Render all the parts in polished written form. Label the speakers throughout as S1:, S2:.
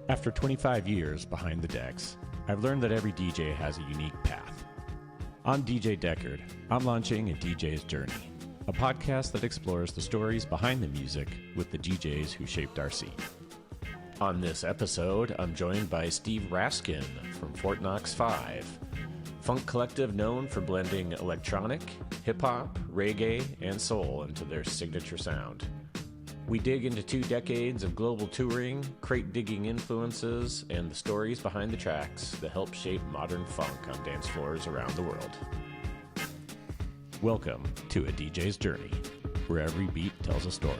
S1: After 25 years behind the decks, I've learned that every DJ has a unique path. On DJ Deckard, I'm launching A DJ's Journey, a podcast that explores the stories behind the music with the DJs who shaped our scene. On this episode, I'm joined by Steve Raskin from Fort Knox 5, funk collective known for blending electronic, hip-hop, reggae, and soul into their signature sound. We dig into 2 decades of global touring, crate-digging influences, and the stories behind the tracks that help shape modern funk on dance floors around the world. Welcome to A DJ's Journey, where every beat tells a story.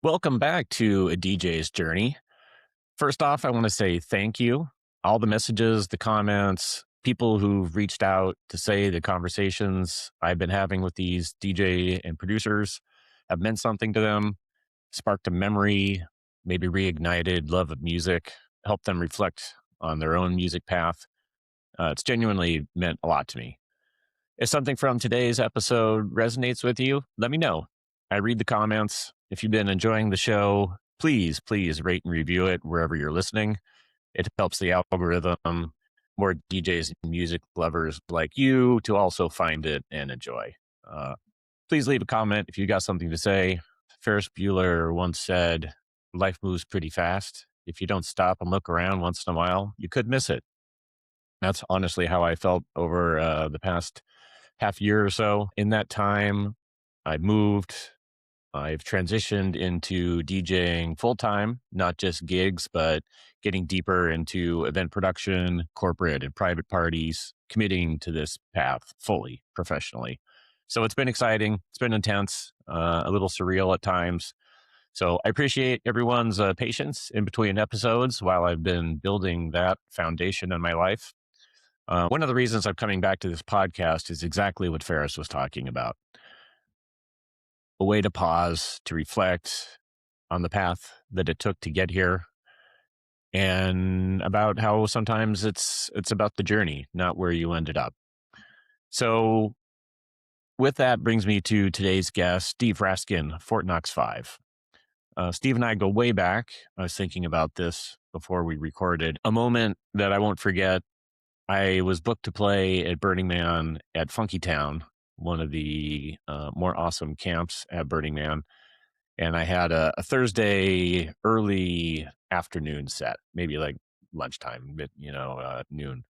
S1: Welcome back to A DJ's Journey. First off, I want to say thank you. All the messages, the comments, people who've reached out to say the conversations I've been having with these DJ and producers have meant something to them, sparked a memory, maybe reignited love of music, helped them reflect on their own music path. It's genuinely meant a lot to me. If something from today's episode resonates with you, let me know. I read the comments. If you've been enjoying the show, please rate and review it wherever you're listening. It helps the algorithm, more DJs and music lovers like you to also find it and enjoy. Please leave a comment if you got something to say. Ferris Bueller once said, life moves pretty fast. If you don't stop and look around once in a while, you could miss it. That's honestly how I felt over the past half year or so. In that time, I moved. I've transitioned into DJing full-time, not just gigs, but getting deeper into event production, corporate and private parties, committing to this path fully, professionally. So it's been exciting. It's been intense, a little surreal at times. So I appreciate everyone's patience in between episodes while I've been building that foundation in my life. One of the reasons I'm coming back to this podcast is exactly what Ferris was talking about. A way to pause, to reflect on the path that it took to get here, and about how sometimes it's about the journey, not where you ended up. So with that brings me to today's guest, Steve Raskin, Fort Knox 5. Steve and I go way back. I was thinking about this before we recorded. A moment that I won't forget. I was booked to play at Burning Man at Funky Town, one of the more awesome camps at Burning Man. And I had a Thursday early afternoon set, maybe like lunchtime, noon.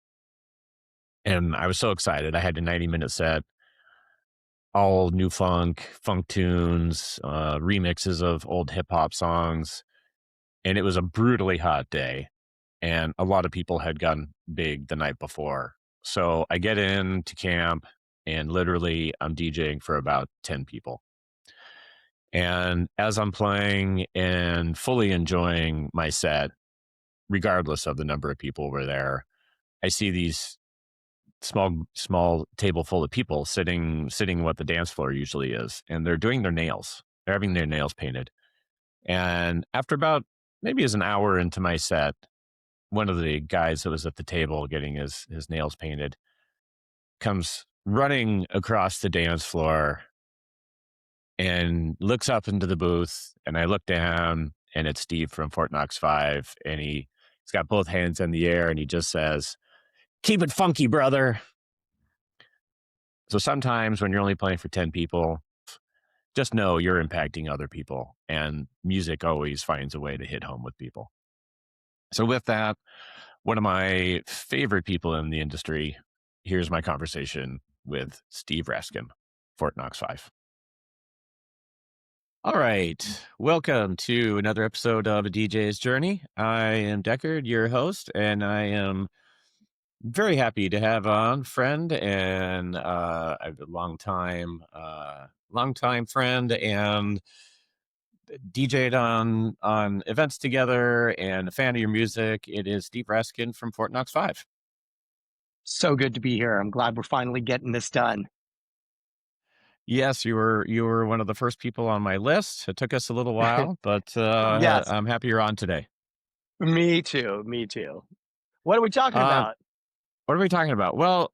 S1: And I was so excited. I had a 90-minute set, all new funk tunes, remixes of old hip hop songs. And it was a brutally hot day. And a lot of people had gotten big the night before. So I get into camp and literally I'm DJing for about 10 people. And as I'm playing and fully enjoying my set, regardless of the number of people were there, I see these small table full of people sitting what the dance floor usually is. And they're doing their nails. They're having their nails painted. And after about maybe as an hour into my set, one of the guys that was at the table getting his nails painted comes running across the dance floor and looks up into the booth, and I look down and it's Steve from Fort Knox 5, and he's got both hands in the air and he just says, "Keep it funky, brother." So sometimes when you're only playing for 10 people, just know you're impacting other people, and music always finds a way to hit home with people. So with that, one of my favorite people in the industry, here's my conversation with Steve Raskin, Fort Knox 5. All right. Welcome to another episode of A DJ's Journey. I am Deckard, your host, and I am very happy to have on friend and a longtime friend, and DJ'd on events together, and a fan of your music. It is Steve Raskin from Fort Knox 5.
S2: So good to be here. I'm glad we're finally getting this done.
S1: Yes, you were one of the first people on my list. It took us a little while, but
S2: Yes.
S1: I'm happy you're on today.
S2: Me too. What are we talking about?
S1: What are we talking about? Well,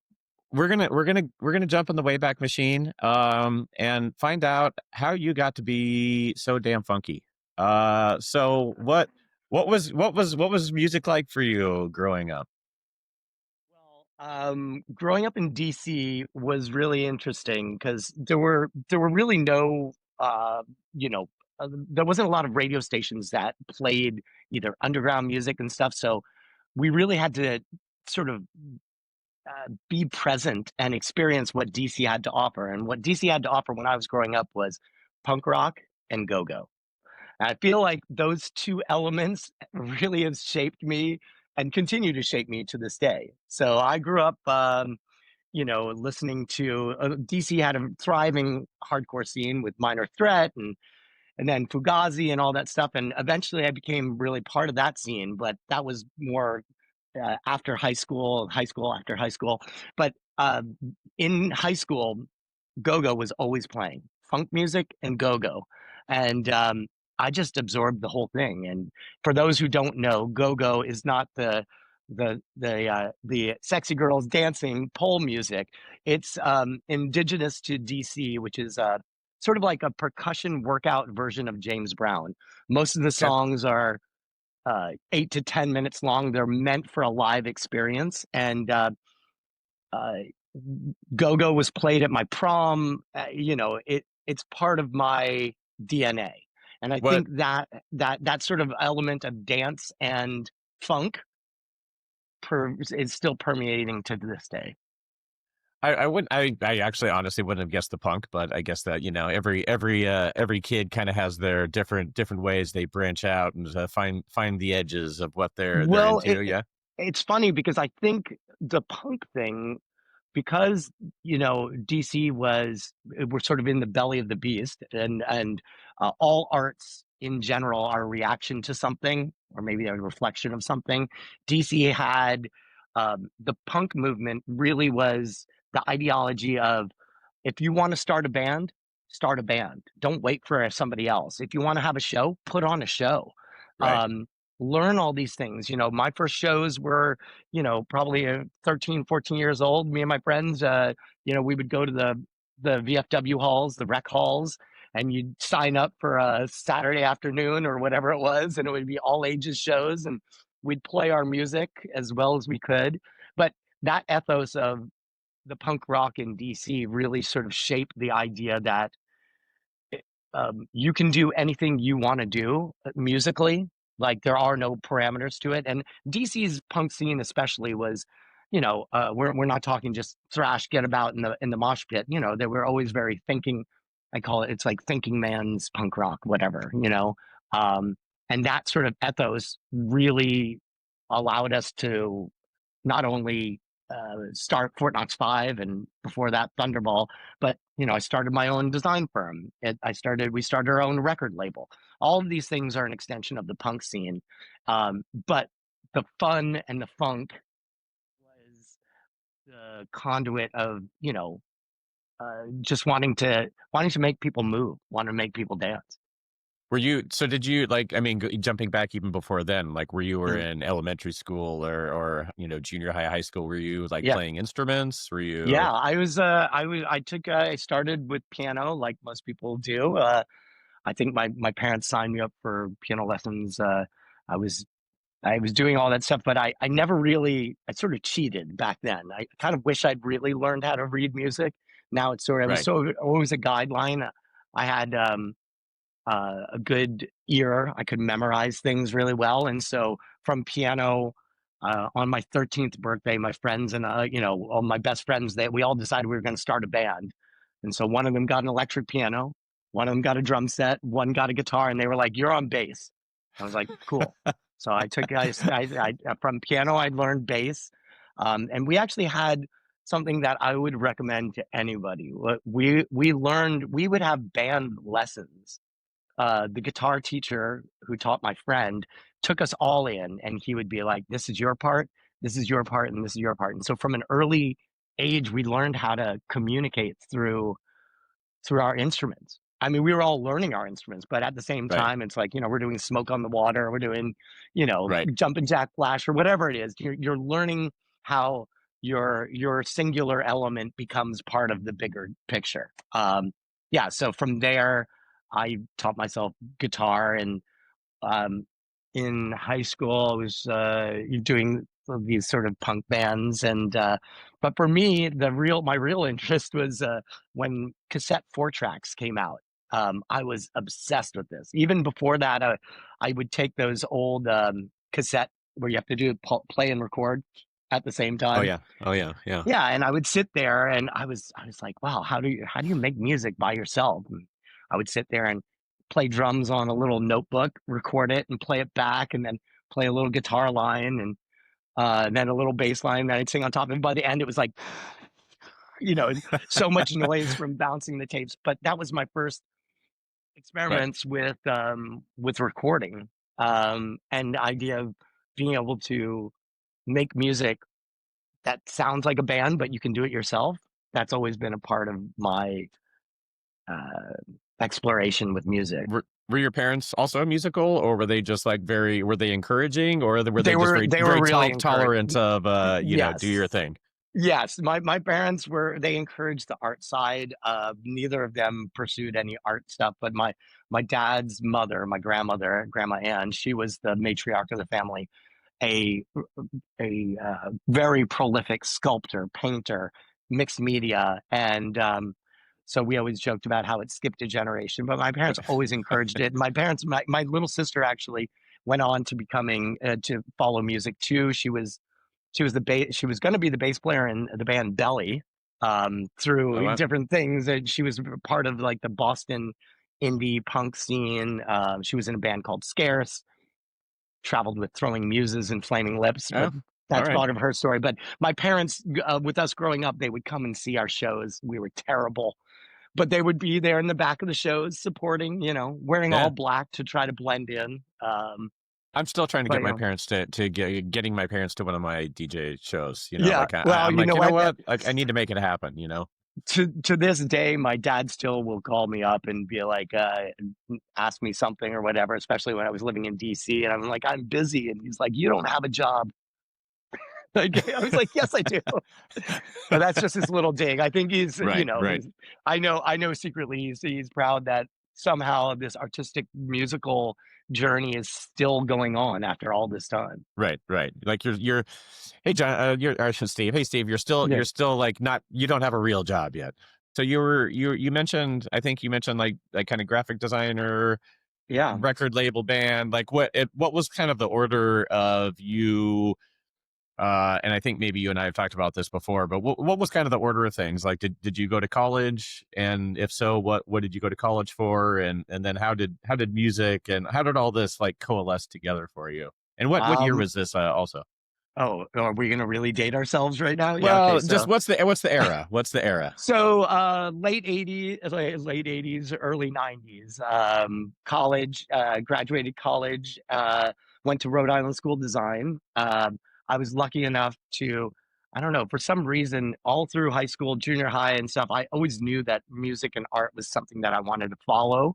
S1: we're gonna jump in the Wayback Machine, and find out how you got to be so damn funky. So what was music like for you growing up?
S2: Well, growing up in DC was really interesting because there were really no, you know, there wasn't a lot of radio stations that played either underground music and stuff. So we really had to sort of be present and experience what DC had to offer. And what DC had to offer when I was growing up was punk rock and go-go. And I feel like those two elements really have shaped me and continue to shape me to this day. So I grew up, listening to DC had a thriving hardcore scene with Minor Threat and then Fugazi and all that stuff. And eventually I became really part of that scene, but that was more after high school after high school. But in high school, go-go was always playing funk music and go-go. And I just absorbed the whole thing. And for those who don't know, go-go is not the sexy girls dancing pole music. It's indigenous to DC, which is sort of like a percussion workout version of James Brown. Most of the
S1: Okay.
S2: songs are 8 to 10 minutes long. They're meant for a live experience, and uh, go-go was played at my prom. It's part of my DNA, and I
S1: What
S2: think that sort of element of dance and funk is still permeating to this day.
S1: I wouldn't I actually honestly wouldn't have guessed the punk, but I guess that, every kid kind of has their different ways they branch out and find the edges of what they're
S2: Well,
S1: into. Yeah.
S2: it's funny because I think the punk thing, because DC was we're sort of in the belly of the beast, and all arts in general are a reaction to something, or maybe a reflection of something. DC had the punk movement really was the ideology of, if you want to start a band, start a band. Don't wait for somebody else. If you want to have a show, put on a show.
S1: Right.
S2: Um, Learn all these things. My first shows were, probably 13, 14 years old. Me and my friends, we would go to the VFW halls, the rec halls, and you'd sign up for a Saturday afternoon or whatever it was, and it would be all ages shows, and we'd play our music as well as we could. But that ethos of the punk rock in DC really sort of shaped the idea that you can do anything you want to do musically. Like, there are no parameters to it. And DC's punk scene, especially, was, we're not talking just thrash, get about in the mosh pit. They were always very thinking. I call it, it's like thinking man's punk rock, whatever. Um, and that sort of ethos really allowed us to not only start Fort Knox 5 and before that Thunderball, but I started my own design firm. We started our own record label. All of these things are an extension of the punk scene, but the fun and the funk was the conduit of just wanting to make people move, wanting to make people dance.
S1: Did you like, I mean, jumping back even before then, like were in elementary school or junior high school, were you like
S2: Yeah.
S1: playing instruments? Were you?
S2: Yeah, I started with piano like most people do. I think my parents signed me up for piano lessons. I was I was doing all that stuff, but I never really, I sort of cheated back then. I kind of wish I'd really learned how to read music. Now it's sort of, it was
S1: Right.
S2: so always a guideline. I had a good ear. I could memorize things really well. And so from piano, on my 13th birthday, my friends and all my best friends, we all decided we were going to start a band. And so one of them got an electric piano, one of them got a drum set, one got a guitar, and they were like, "You're on bass." I was like, "Cool." So from piano, I learned bass, and we actually had something that I would recommend to anybody. We would have band lessons. The guitar teacher who taught my friend took us all in, and he would be like, "This is your part, this is your part, and this is your part." And so from an early age, we learned how to communicate through our instruments. I mean, we were all learning our instruments, but at the same
S1: Right.
S2: time, it's like, we're doing Smoke on the Water, we're doing,
S1: Right.
S2: Jumpin' Jack Flash or whatever it is. You're learning how your singular element becomes part of the bigger picture. Yeah, so from there, I taught myself guitar, and um, in high school, I was doing these sort of punk bands, and but for me, my real interest was when cassette four tracks came out. I was obsessed with this. Even before that, I would take those old cassette where you have to do play and record at the same
S1: Oh
S2: time.
S1: yeah. Oh yeah. Yeah.
S2: Yeah, and I would sit there and I was like, "Wow, how do you make music by yourself?" And I would sit there and play drums on a little notebook, record it and play it back, and then play a little guitar line, and then a little bass line that I'd sing on top of it. By the end, it was like, so much noise from bouncing the tapes. But that was my first
S1: Right.
S2: experiments with recording, and the idea of being able to make music that sounds like a band, but you can do it yourself. That's always been a part of my uh, exploration with music.
S1: Were your parents also musical, or were they just like were they encouraging, or were they just very
S2: They were
S1: very
S2: really encouraged.
S1: tolerant of do
S2: Yes,
S1: your thing?
S2: yes. My parents were they encouraged the art side. Neither of them pursued any art stuff, but my dad's mother, my grandmother, Grandma Ann, she was the matriarch of the family, a very prolific sculptor, painter, mixed media, and so we always joked about how it skipped a generation. But my parents always encouraged it. My little sister actually went on to becoming to follow music too. She was going to be the bass player in the band Belly,
S1: Oh,
S2: through
S1: wow.
S2: different things. And she was part of like the Boston indie punk scene. She was in a band called Scarce, traveled with Throwing Muses and Flaming Lips, but
S1: Oh, all
S2: that's
S1: right.
S2: part of her story. But my parents, with us growing up, they would come and see our shows. We were terrible, but they would be there in the back of the shows supporting, wearing all
S1: Yeah.
S2: black to try to blend in.
S1: I'm still trying to
S2: But
S1: get my parents to getting my parents to one of my DJ shows.
S2: yeah,
S1: Like
S2: well,
S1: I'm
S2: you
S1: like,
S2: know
S1: you know
S2: what?
S1: what? Like I need to make it happen.
S2: To this day, my dad still will call me up and be like, ask me something or whatever, especially when I was living in DC. And I'm like, I'm busy. And he's like, you don't have a job. Like, I was like, yes, I do. But that's just his little dig. I think
S1: Right. Right.
S2: I know secretly he's proud that somehow this artistic musical journey is still going on after all this time.
S1: Right, right. Like hey John, Steve. Hey Steve,
S2: Yeah.
S1: you're still like not, you don't have a real job yet. So you mentioned, I think you mentioned like kind of graphic designer,
S2: Yeah.
S1: record label band. Like what was kind of the order of you? And I think maybe you and I have talked about this before, but what was kind of the order of things? Like, did you go to college, and if so, what did you go to college for? And then how did music and how did all this like coalesce together for you? And what year
S2: Um,
S1: was this also?
S2: oh, are we gonna really date ourselves right now? Yeah, okay.
S1: Well, just what's the era? What's the era?
S2: So late 80s, late 80s, early 90s, college, graduated college, went to Rhode Island School of Design. I was lucky enough to, I don't know, for some reason, all through high school, junior high and stuff, I always knew that music and art was something that I wanted to follow.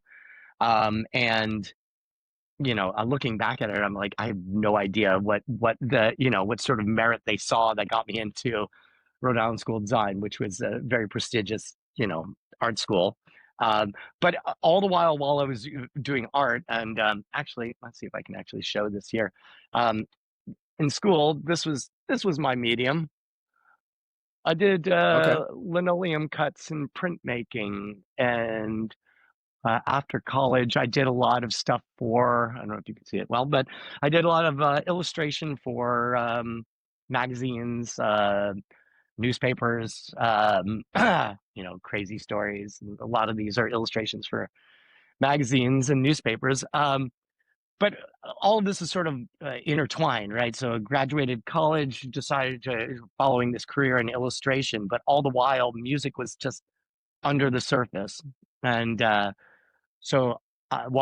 S2: And looking back at it, I'm like, I have no idea what sort of merit they saw that got me into Rhode Island School of Design, which was a very prestigious, art school. But all the while I was doing art, and actually, let's see if I can actually show this here. Um, in school, this was my medium. I did
S1: Okay.
S2: linoleum cuts and printmaking, and after college, I did a lot of stuff for, I don't know if you can see it well, but I did a lot of illustration for magazines, newspapers, crazy stories. A lot of these are illustrations for magazines and newspapers. But all of this is sort of intertwined, right? So, graduated college, decided to following this career in illustration, but all the while, music was just under the surface. And while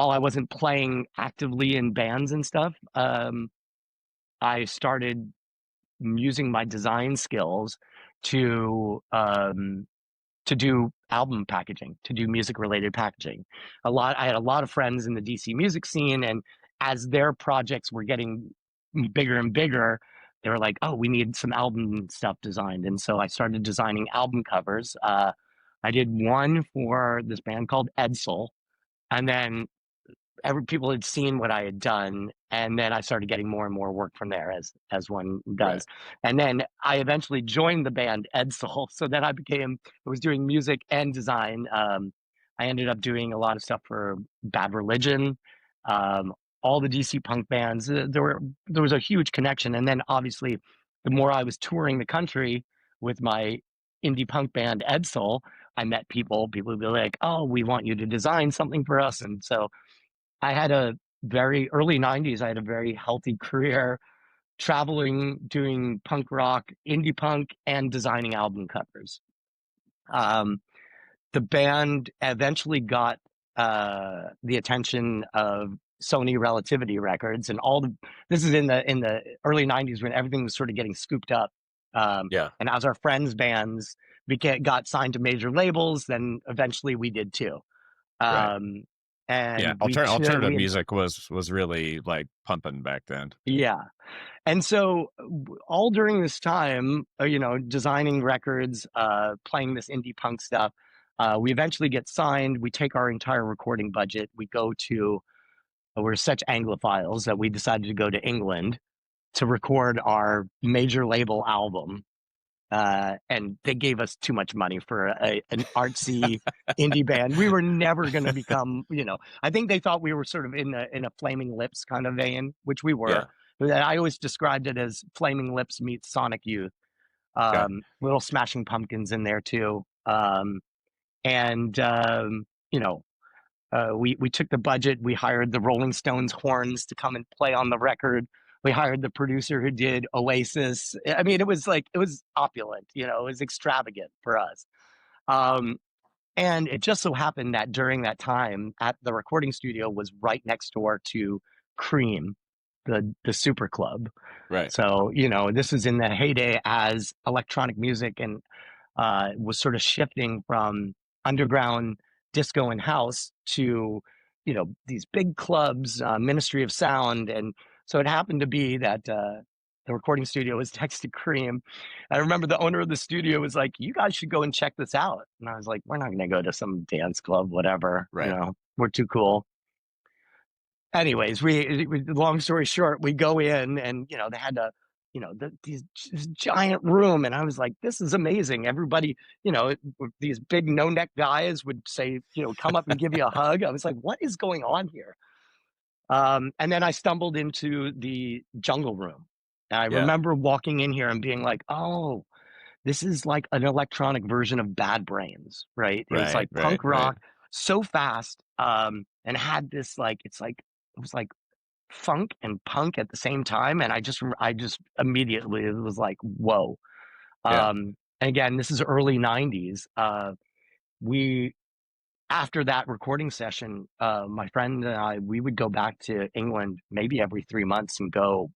S2: I wasn't playing actively in bands and stuff, I started using my design skills to to do album packaging, to do music related packaging. I had a lot of friends in the DC music scene, and as their projects were getting bigger and bigger, they were like, "Oh, we need some album stuff designed." And so I started designing album covers. I did one for this band called Edsel, and then people had seen what I had done, and then I started getting more and more work from there, as one
S1: Right.
S2: does. And then I eventually joined the band Edsel, so then I was doing music and design. I ended up doing a lot of stuff for Bad Religion, um, all the DC punk bands. There was a huge connection, and then obviously, the more I was touring the country with my indie punk band Edsel, I met people. People would be like, "Oh, we want you to design something for us," and so I had a very early 90s, I had a very healthy career traveling, doing punk rock, indie punk, and designing album covers. Um, the band eventually got the attention of Sony Relativity Records, and this is in the early 90s when everything was sort of getting scooped up.
S1: Yeah.
S2: And as our friends' bands got signed to major labels, then eventually we did too.
S1: Right.
S2: Um,
S1: Yeah.
S2: and
S1: Alternative
S2: we had,
S1: music was really like pumping back then.
S2: yeah. And so all during this time, designing records, playing this indie punk stuff, we eventually get signed. We take our entire recording budget. We're such Anglophiles that we decided to go to England to record our major label album. And they gave us too much money for an artsy indie band. We were never going to become, I think they thought we were sort of in a Flaming Lips kind of vein, which we were.
S1: Yeah.
S2: I always described it as Flaming Lips meets Sonic Youth.
S1: Okay.
S2: Little Smashing Pumpkins in there too. And we took the budget. We hired the Rolling Stones horns to come and play on the record. We hired the producer who did Oasis. I mean, it was opulent, it was extravagant for us. Um, and it just so happened that during that time, at the recording studio was right next door to Cream, the super club.
S1: Right.
S2: So, this was in the heyday as electronic music and was sort of shifting from underground disco and house to, these big clubs, Ministry of Sound. And so it happened to be that the recording studio was next to Cream. I remember the owner of the studio was like, "You guys should go and check this out." And I was like, "We're not going to go to some dance club, whatever.
S1: Right.
S2: We're too cool." Anyways, long story short, we go in and, they had this giant room. And I was like, "This is amazing." Everybody, these big no neck guys would say, "Come up and give you a hug." I was like, "What is going on here?" And then I stumbled into the jungle room. And I
S1: Yeah.
S2: remember walking in here and being like, "Oh, this is like an electronic version of Bad Brains," right? It was
S1: Right.
S2: like
S1: Right.
S2: punk
S1: Right.
S2: rock so fast, and had this it was like funk and punk at the same time. And I just immediately was like, "Whoa."
S1: Yeah.
S2: And again, this is early 90s. We After that recording session, my friend and I, we would go back to England maybe every 3 months and go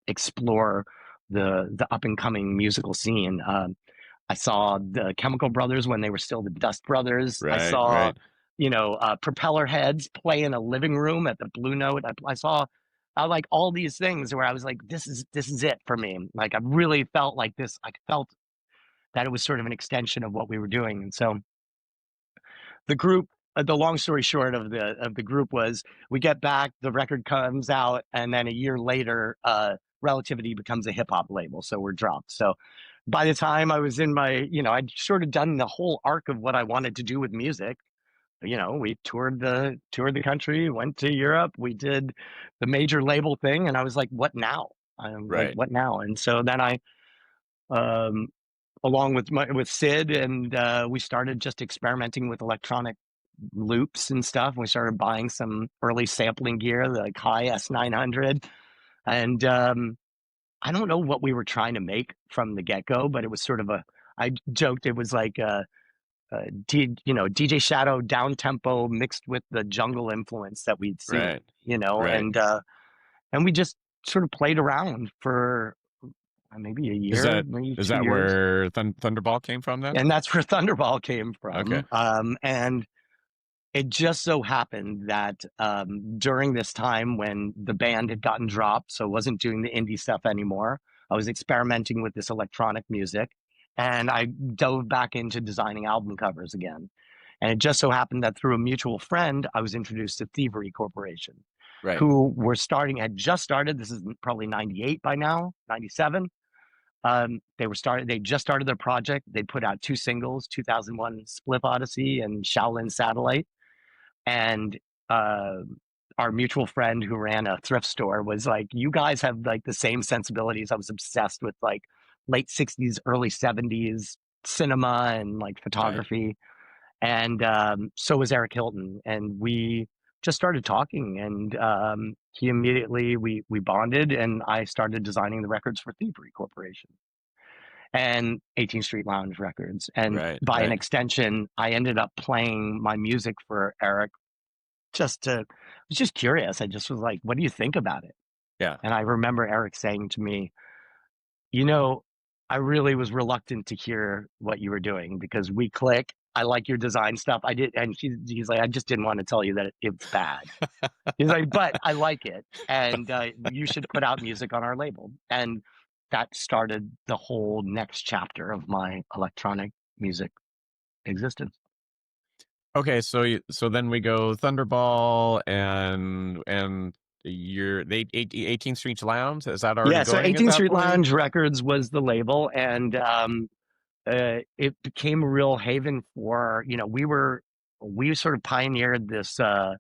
S2: explore the up and coming musical scene. I saw the Chemical Brothers when they were still the Dust Brothers. I
S1: Right.
S2: saw,
S1: Right.
S2: Propeller Heads play in a living room at the Blue Note. I saw, like all these things where I was like, this is it for me. Like I really felt like this. I felt that it was sort of an extension of what we were doing. And so the group, the long story short of the group was, we get back, the record comes out, and then a year later, Relativity becomes a hip hop label, so we're dropped. So by the time I was in my, I'd sort of done the whole arc of what I wanted to do with music. We toured the country, went to Europe, we did the major label thing, and I was like, "What now?" I'm like,
S1: Right.
S2: "What now?" And so then um, along with Sid, and we started just experimenting with electronic loops and stuff. We started buying some early sampling gear, like High S900, and I don't know what we were trying to make from the get go, but it was sort of I joked it was like DJ Shadow down tempo mixed with the jungle influence that we'd seen,
S1: Right. Right.
S2: and we just sort of played around for maybe a
S1: Is
S2: year,
S1: that
S2: maybe
S1: is
S2: two
S1: that
S2: years.
S1: where Thunderball came from then?
S2: And that's where Thunderball came
S1: Okay.
S2: from. And it just so happened that during this time when the band had gotten dropped, so wasn't doing the indie stuff anymore, I was experimenting with this electronic music, and I dove back into designing album covers again. And it just so happened that through a mutual friend, I was introduced to Thievery Corporation,
S1: Right.
S2: who had just started. This is probably 98 by now, 97. They just started their project. They put out two singles, 2001 Spliff Odyssey and Shaolin Satellite. And uh, our mutual friend who ran a thrift store was like, you guys have like the same sensibilities. I was obsessed with like late 60s, early 70s cinema and like
S1: Right.
S2: photography. And so was Eric Hilton. And we just started talking, and he immediately, we bonded, and I started designing the records for Thievery Corporation and 18th Street Lounge Records. And
S1: Right.
S2: by an
S1: Right.
S2: extension, I ended up playing my music for Eric I was just curious. I just was like, what do you think about it?
S1: Yeah.
S2: And I remember Eric saying to me, you know, I really was reluctant to hear what you were doing because we click. I like your design stuff. I did. And he's like, I just didn't want to tell you that it's bad. He's like, but I like it. And you should put out music on our label. And that started the whole next chapter of my electronic music existence.
S1: Okay, so then we go Thunderball and you're they 18th Street Lounge. Is that already
S2: Yeah. So
S1: going at
S2: 18th
S1: that
S2: Street
S1: point?
S2: Lounge Records was the label. And it became a real haven for, we sort of pioneered this, the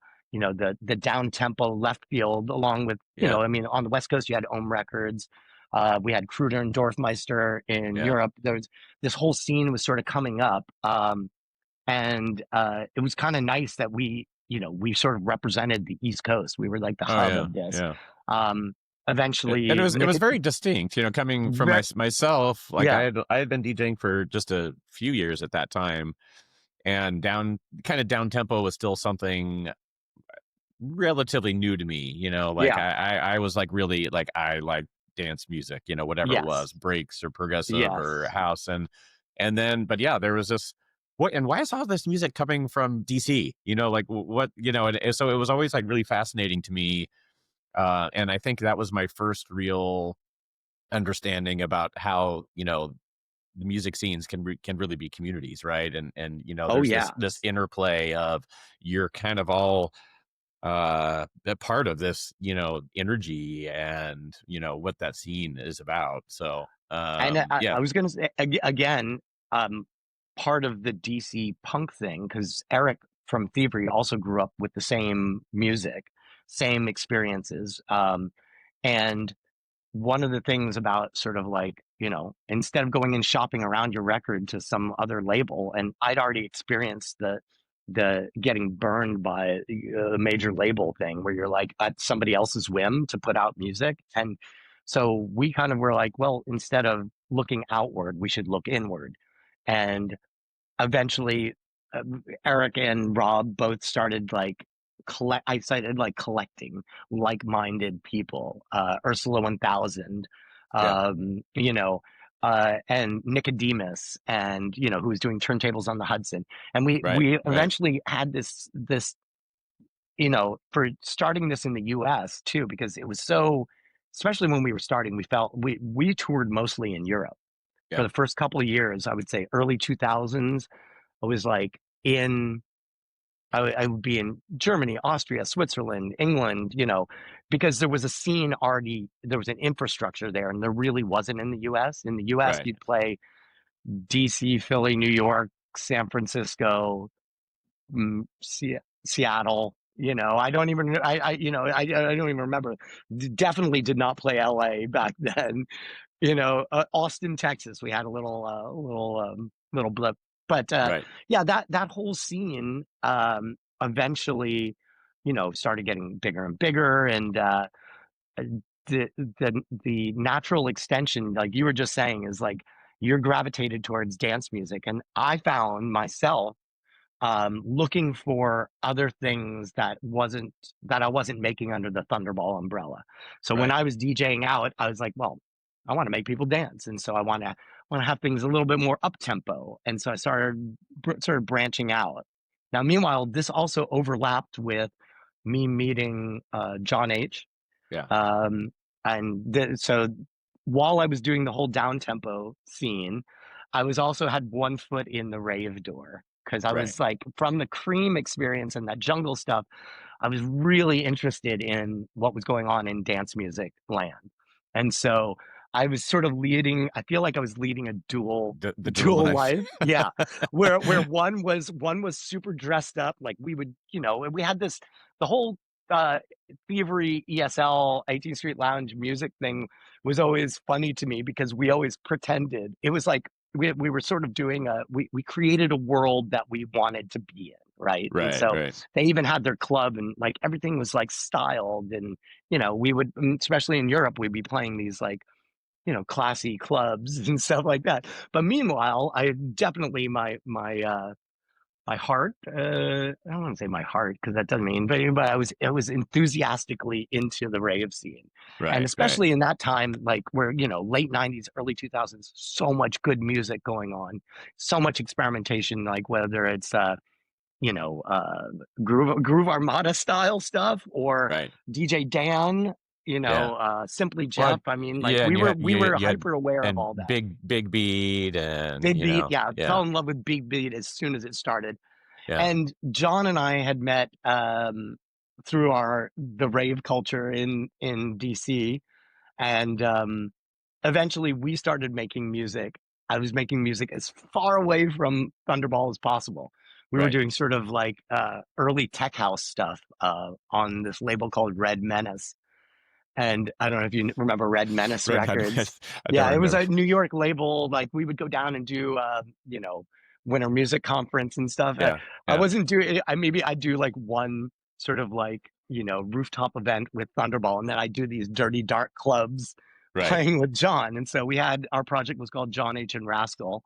S2: down tempo left field along with,
S1: Yeah.
S2: I mean, on the West Coast, you had Ohm Records. We had Kruder and Dorfmeister in
S1: Yeah.
S2: Europe. There was this whole scene was sort of coming up. And it was kind of nice that we sort of represented the East Coast. We were like the
S1: Oh
S2: hub
S1: yeah.
S2: of this.
S1: Yeah.
S2: Um,
S1: And
S2: Eventually,
S1: it was
S2: Nick,
S1: very distinct, coming from
S2: very,
S1: myself. Like
S2: yeah,
S1: I had been DJing for just a few years at that time, and down tempo was still something relatively new to me. Like
S2: yeah,
S1: I was like really like I like dance music, whatever it was,
S2: yes,
S1: breaks or progressive or
S2: yes.
S1: house, and then but yeah, there was this. What and why is all this music coming from DC? Like what and so it was always like really fascinating to me. And I think that was my first real understanding about how the music scenes can really be communities, right? And
S2: Oh
S1: there's
S2: yeah.
S1: this interplay of you're kind of all a part of this energy and what that scene is about. So
S2: And
S1: yeah.
S2: I was going to say again, um, part of the DC punk thing, because Eric from Thievery also grew up with the same music, same experiences. And one of the things about sort of like, instead of going and shopping around your record to some other label, and I'd already experienced the getting burned by a major label thing where you're like at somebody else's whim to put out music. And so we kind of were like, well, instead of looking outward, we should look inward. And eventually, Eric and Rob both started like I cited like collecting like-minded people, Ursula 1000,
S1: Yeah.
S2: and Nicodemus, and who was doing turntables on the Hudson. And we
S1: Right.
S2: we
S1: Right.
S2: eventually had this for starting this in the US too, because it was so, especially when we were starting, we felt we toured mostly in Europe for
S1: Yeah.
S2: the first couple of years. I would say early 2000s. I was like I would be in Germany, Austria, Switzerland, England, because there was a scene already, there was an infrastructure there, and there really wasn't in the US. In the US,
S1: Right.
S2: you'd play DC, Philly, New York, San Francisco, Seattle. I don't even, I don't even remember. Definitely did not play LA back then. Austin, Texas. We had a little blip, but
S1: Right.
S2: yeah, that whole scene eventually, started getting bigger and bigger, and the natural extension, like you were just saying, is like you're gravitated towards dance music, and I found myself looking for other things that I wasn't making under the Thunderball umbrella. So when
S1: Right.
S2: I was DJing out, I was like, well, I want to make people dance, and so I want to have things a little bit more up tempo, and so I started sort of branching out. Now, meanwhile, this also overlapped with me meeting John H.
S1: Yeah.
S2: Um, and so while I was doing the whole down tempo scene, I was also had one foot in the rave door because I
S1: Right.
S2: was like from the Cream experience and that jungle stuff. I was really interested in what was going on in dance music land, and so I was sort of leading. I feel like I was leading a dual
S1: The dual
S2: dual
S1: life.
S2: life, yeah, where one was super dressed up, like we would, we had this the whole uh thievery ESL 18th Street Lounge music thing was always funny to me because we always pretended it was like we were sort of doing we created a world that we wanted to be in, right? And
S1: Right.
S2: so
S1: Right.
S2: they even had their club and like everything was like styled, and we would, especially in Europe, we'd be playing these like classy clubs and stuff like that. But meanwhile, I definitely my heart, I don't want to say my heart because that doesn't mean, but I was enthusiastically into the rave scene. And
S1: Right. Right.
S2: especially in that time, like where, late 90s, early 2000s, so much good music going on, so much experimentation, like whether it's you know, uh, Groove Armada style stuff or
S1: Right.
S2: DJ Dan,
S1: Yeah.
S2: Simply
S1: Well,
S2: Jeff. I mean, like
S1: yeah, and
S2: we were
S1: you had
S2: hyper aware of
S1: and
S2: all that.
S1: big beat and
S2: Big Beat, yeah,
S1: yeah.
S2: fell in love with Big Beat as soon as it started.
S1: Yeah.
S2: And John and I had met through our the rave culture in DC, and eventually we started making music. I was making music as far away from Thunderball as possible. We were
S1: Right.
S2: doing sort of like early tech house stuff on this label called Red Menace. And I don't know if you remember Red Menace
S1: Red Hot.
S2: Records.
S1: I don't
S2: Yeah, it was
S1: remember.
S2: a New York label. Like we would go down and do, Winter Music Conference and stuff.
S1: Yeah.
S2: I
S1: Yeah.
S2: wasn't doing. Maybe I do like one sort of like rooftop event with Thunderball, and then I do these dirty dark clubs
S1: Right.
S2: playing with John. And so we had our project was called John H and Rascal,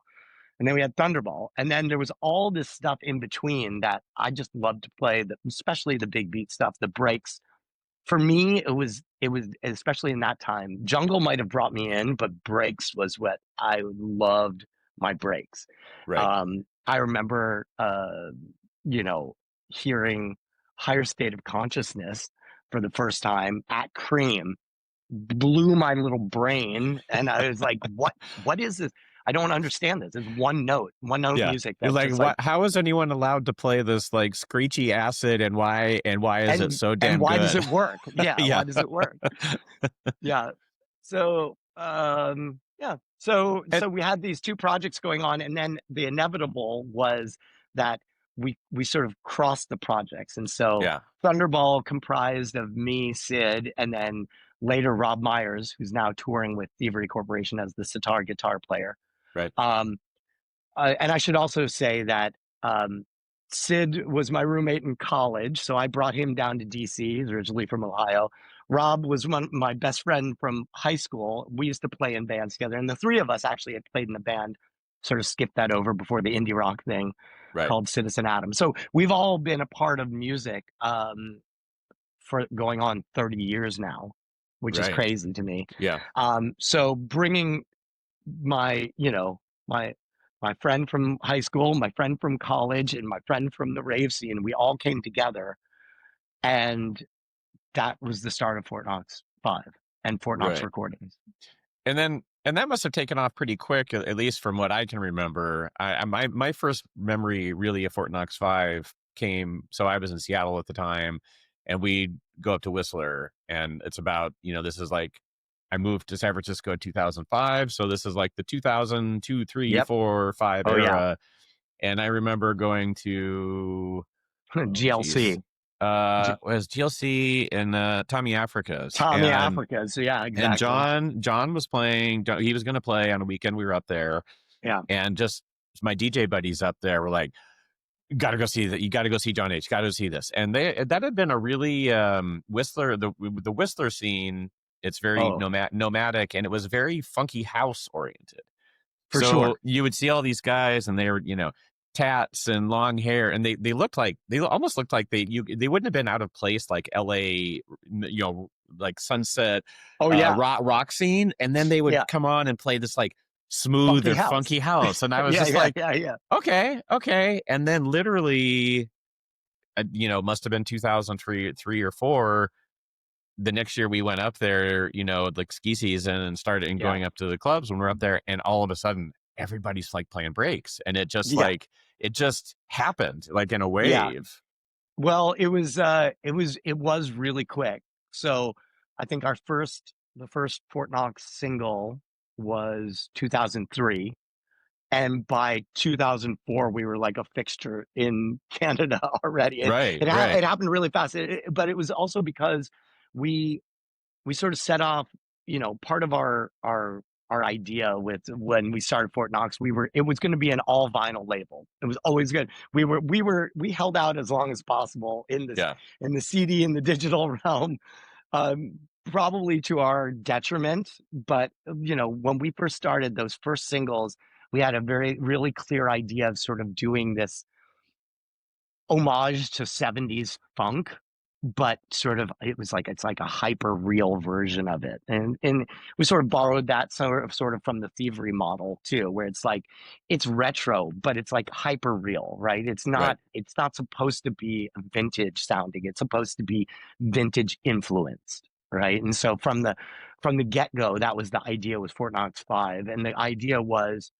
S2: and then we had Thunderball, and then there was all this stuff in between that I just loved to play. Especially the big beat stuff, the breaks. For me, it was especially in that time. Jungle might have brought me in, but breaks was what I loved. My breaks.
S1: Right.
S2: I remember, you know, hearing Higher State of Consciousness for the first time at Cream, blew my little brain, and I was like, what is this? I don't understand this. It's one note
S1: Yeah.
S2: music
S1: You're
S2: that's
S1: like,
S2: just like,
S1: what? How is anyone allowed to play this like screechy acid, and why? And why is it so
S2: and
S1: damn
S2: why does
S1: good?
S2: it work? Yeah,
S1: Yeah.
S2: why does it work? Yeah. So, yeah. So
S1: And
S2: so we had these two projects going on, and then the inevitable was that we sort of crossed the projects. And so
S1: yeah.
S2: Thunderball comprised of me, Sid, and then later Rob Myers, who's now touring with Thievery Corporation as the sitar guitar player.
S1: Right.
S2: Um, and I should also say that um, Sid was my roommate in college, so I brought him down to DC. He's originally from Ohio. Rob was my best friend from high school. We used to play in bands together, and the three of us actually had played in a band. Sort of skipped that over before the indie rock thing
S1: Right.
S2: called Citizen Adam. So we've all been a part of music for going on 30 years now, which is
S1: Right.
S2: crazy to me.
S1: Yeah.
S2: So bringing my, my my friend from high school, my friend from college, and my friend from the rave scene, we all came together, and that was the start of Fort Knox 5 and Fort Knox
S1: Right.
S2: Recordings.
S1: And that must have taken off pretty quick, at least from what I can remember. My first memory really of Fort Knox 5 came. So I was in Seattle at the time, and we'd go up to Whistler, and it's about, this is like, I moved to San Francisco in 2005. So this is like the 2002, 3,
S2: Yep.
S1: 4, 5
S2: Oh, yeah.
S1: era. And I remember going to
S2: GLC.
S1: was GLC and Tommy Africa's.
S2: Tommy Africa's. So yeah, exactly.
S1: And John was playing. He was going to play on a weekend. We were up there.
S2: Yeah.
S1: And just my DJ buddies up there were like, "Got to go see that. You got to go see John H. Got to see this." And that had been a really Whistler, the Whistler scene. It's very nomadic, and it was very funky house oriented.
S2: For
S1: so
S2: sure.
S1: You would see all these guys, and they were, tats and long hair, and they almost looked like they wouldn't have been out of place, like LA, like Sunset, rock scene, and then they would come on and play this like smooth funky house, and I was okay, and then literally, must have been 2003 or 4. the next year we went up there, like ski season and started and
S2: Yeah.
S1: going up to the clubs when we're up there, and all of a sudden everybody's like playing breaks, and
S2: Yeah.
S1: it just happened like in a
S2: Yeah.
S1: wave.
S2: Well, it was really quick. So I think the first Fort Knox single was 2003. And by 2004, we were like a fixture in Canada already.
S1: Right, right.
S2: It happened really fast. But it was also because we we sort of set off, part of our idea with when we started Fort Knox, it was going to be an all vinyl label. It was always good. We held out as long as possible
S1: Yeah.
S2: in the CD and the digital realm, probably to our detriment. But when we first started those first singles, we had a really clear idea of sort of doing this homage to 70s funk, but sort of it's like a hyper real version of it. And we sort of borrowed that sort of from the Thievery model too, where it's like it's retro, but it's like hyper real, right?
S1: Right.
S2: It's not supposed to be vintage sounding. It's supposed to be vintage influenced, right? And so from the get-go, that was the idea with Fort Knox 5. And the idea was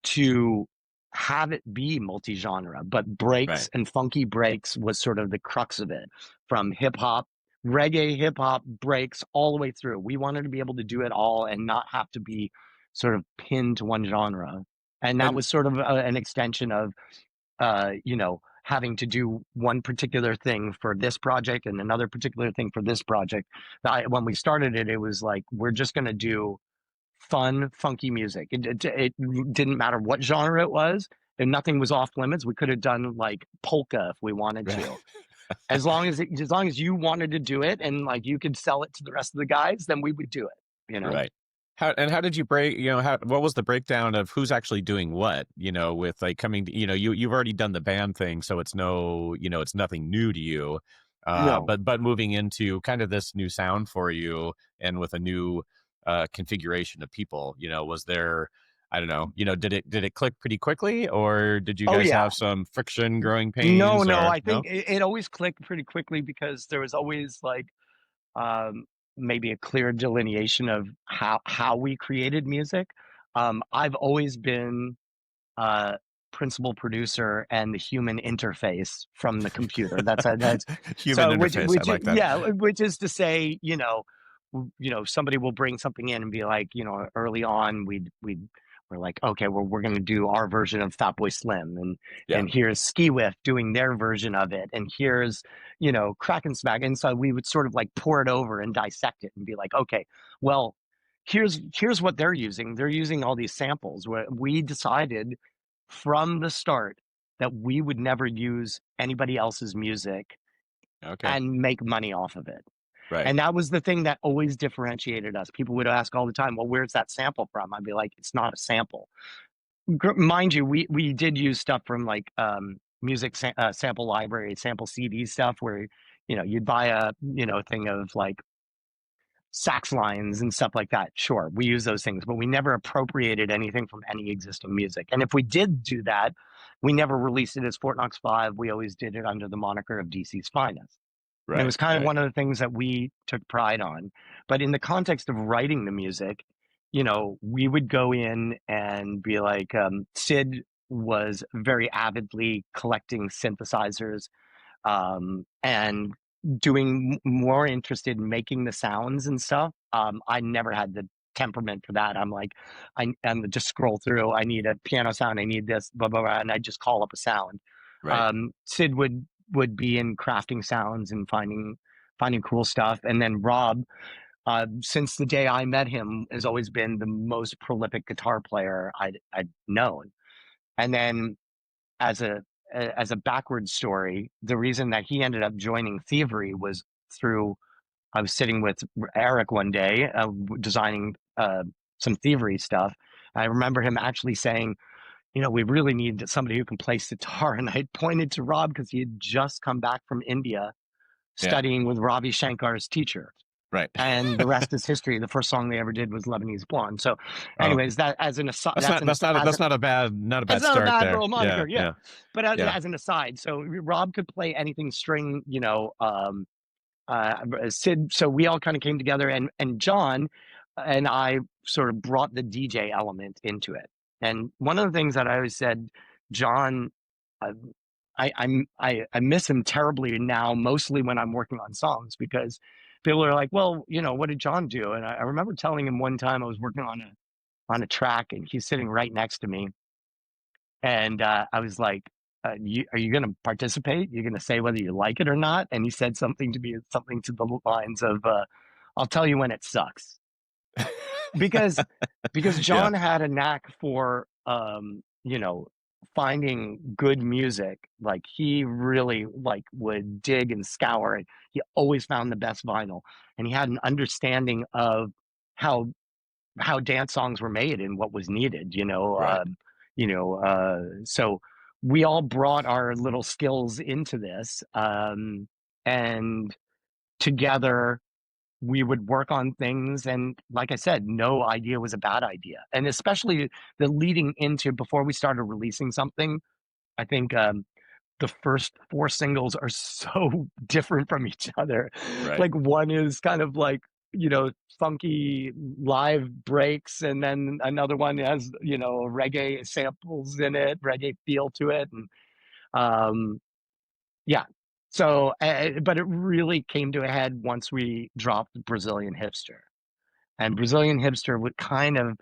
S2: to have it be multi-genre, but breaks
S1: Right.
S2: and funky breaks was sort of the crux of it. From hip hop, reggae, hip hop, breaks all the way through. We wanted to be able to do it all and not have to be sort of pinned to one genre. And that
S1: And
S2: was sort of an extension of, having to do one particular thing for this project and another particular thing for this project. When we started it, it was like, we're just going to do fun, funky music. It didn't matter what genre it was, and nothing was off limits. We could have done like polka if we wanted to, as long as you wanted to do it and like you could sell it to the rest of the guys, then we would do it.
S1: right. How did you break, what was the breakdown of who's actually doing what, with like coming to, you've already done the band thing, so it's nothing new to you.
S2: No.
S1: But moving into kind of this new sound for you and with a new configuration of people, was there, I don't know, did it click pretty quickly, or did you
S2: Oh
S1: guys
S2: yeah.
S1: have some friction, growing
S2: No,
S1: pains,
S2: no.
S1: or
S2: I
S1: no?
S2: think it always clicked pretty quickly because there was always like um, maybe a clear delineation of how we created music. I've always been uh, principal producer and the human interface from the computer. That's
S1: Human
S2: so
S1: interface, I like that.
S2: yeah, which is to say, somebody will bring something in and be like, early on we're like, okay, we're going to do our version of Fatboy Slim,
S1: Yeah.
S2: and here's Ski Whiff doing their version of it, and here's Crack and Smack, and so we would sort of like pour it over and dissect it and be like, okay, well, here's what they're using. They're using all these samples. Where we decided from the start that we would never use anybody else's music
S1: Okay.
S2: and make money off of it.
S1: Right.
S2: And that was the thing that always differentiated us. People would ask all the time, well, where's that sample from? I'd be like, it's not a sample. Mind you, we did use stuff from like sample library, sample CD stuff where, you'd buy a, thing of like sax lines and stuff like that. Sure, we use those things, but we never appropriated anything from any existing music. And if we did do that, we never released it as Fort Knox 5. We always did it under the moniker of DC's Finest. And it
S1: Right.
S2: was kind of
S1: Right.
S2: one of the things that we took pride on. But in the context of writing the music, we would go in and be like, Sid was very avidly collecting synthesizers, and doing more interested in making the sounds and stuff. I never had the temperament for that. I'm like, I'm just scroll through. I need a piano sound. I need this, blah blah blah, and I just call up a sound.
S1: Right.
S2: Sid would be in crafting sounds and finding cool stuff, and then Rob, since the day I met him, has always been the most prolific guitar player I'd known. And then as a backward story, the reason that he ended up joining Thievery was through I was sitting with Eric one day, designing some Thievery stuff. I remember him actually saying, we really need somebody who can play sitar. And I pointed to Rob because he had just come back from India
S1: Yeah.
S2: studying with Ravi Shankar's teacher.
S1: Right.
S2: And the rest is history. The first song they ever did was Lebanese Blonde. So,
S1: Oh,
S2: anyways, that as an aside,
S1: that's not a
S2: that's
S1: bad
S2: not a
S1: start
S2: bad
S1: there.
S2: little
S1: Yeah.
S2: moniker, yeah.
S1: Yeah.
S2: But
S1: Yeah.
S2: as an aside, so Rob could play anything string, Sid. So we all kind of came together, and John and I sort of brought the DJ element into it. And one of the things that I always said, John, uh, I miss him terribly now, mostly when I'm working on songs, because people are like, well, what did John do? And I remember telling him one time I was working on a track, and he's sitting right next to me, and I was like, are you going to participate? You're going to say whether you like it or not? And he said something to me, something to the lines of, I'll tell you when it sucks. Because
S1: Yeah.
S2: John had a knack for, finding good music. Like, he really, like, would dig and scour, and he always found the best vinyl. And he had an understanding of how dance songs were made and what was needed,
S1: Right.
S2: so we all brought our little skills into this, and together we would work on things. And like I said, no idea was a bad idea. And especially the leading into, before we started releasing something, I think the first four singles are so different from each other.
S1: Right.
S2: Like, one is kind of like, funky live breaks, and then another one has, reggae samples in it, reggae feel to it. And yeah. So, but it really came to a head once we dropped Brazilian Hipster. And Brazilian Hipster would kind of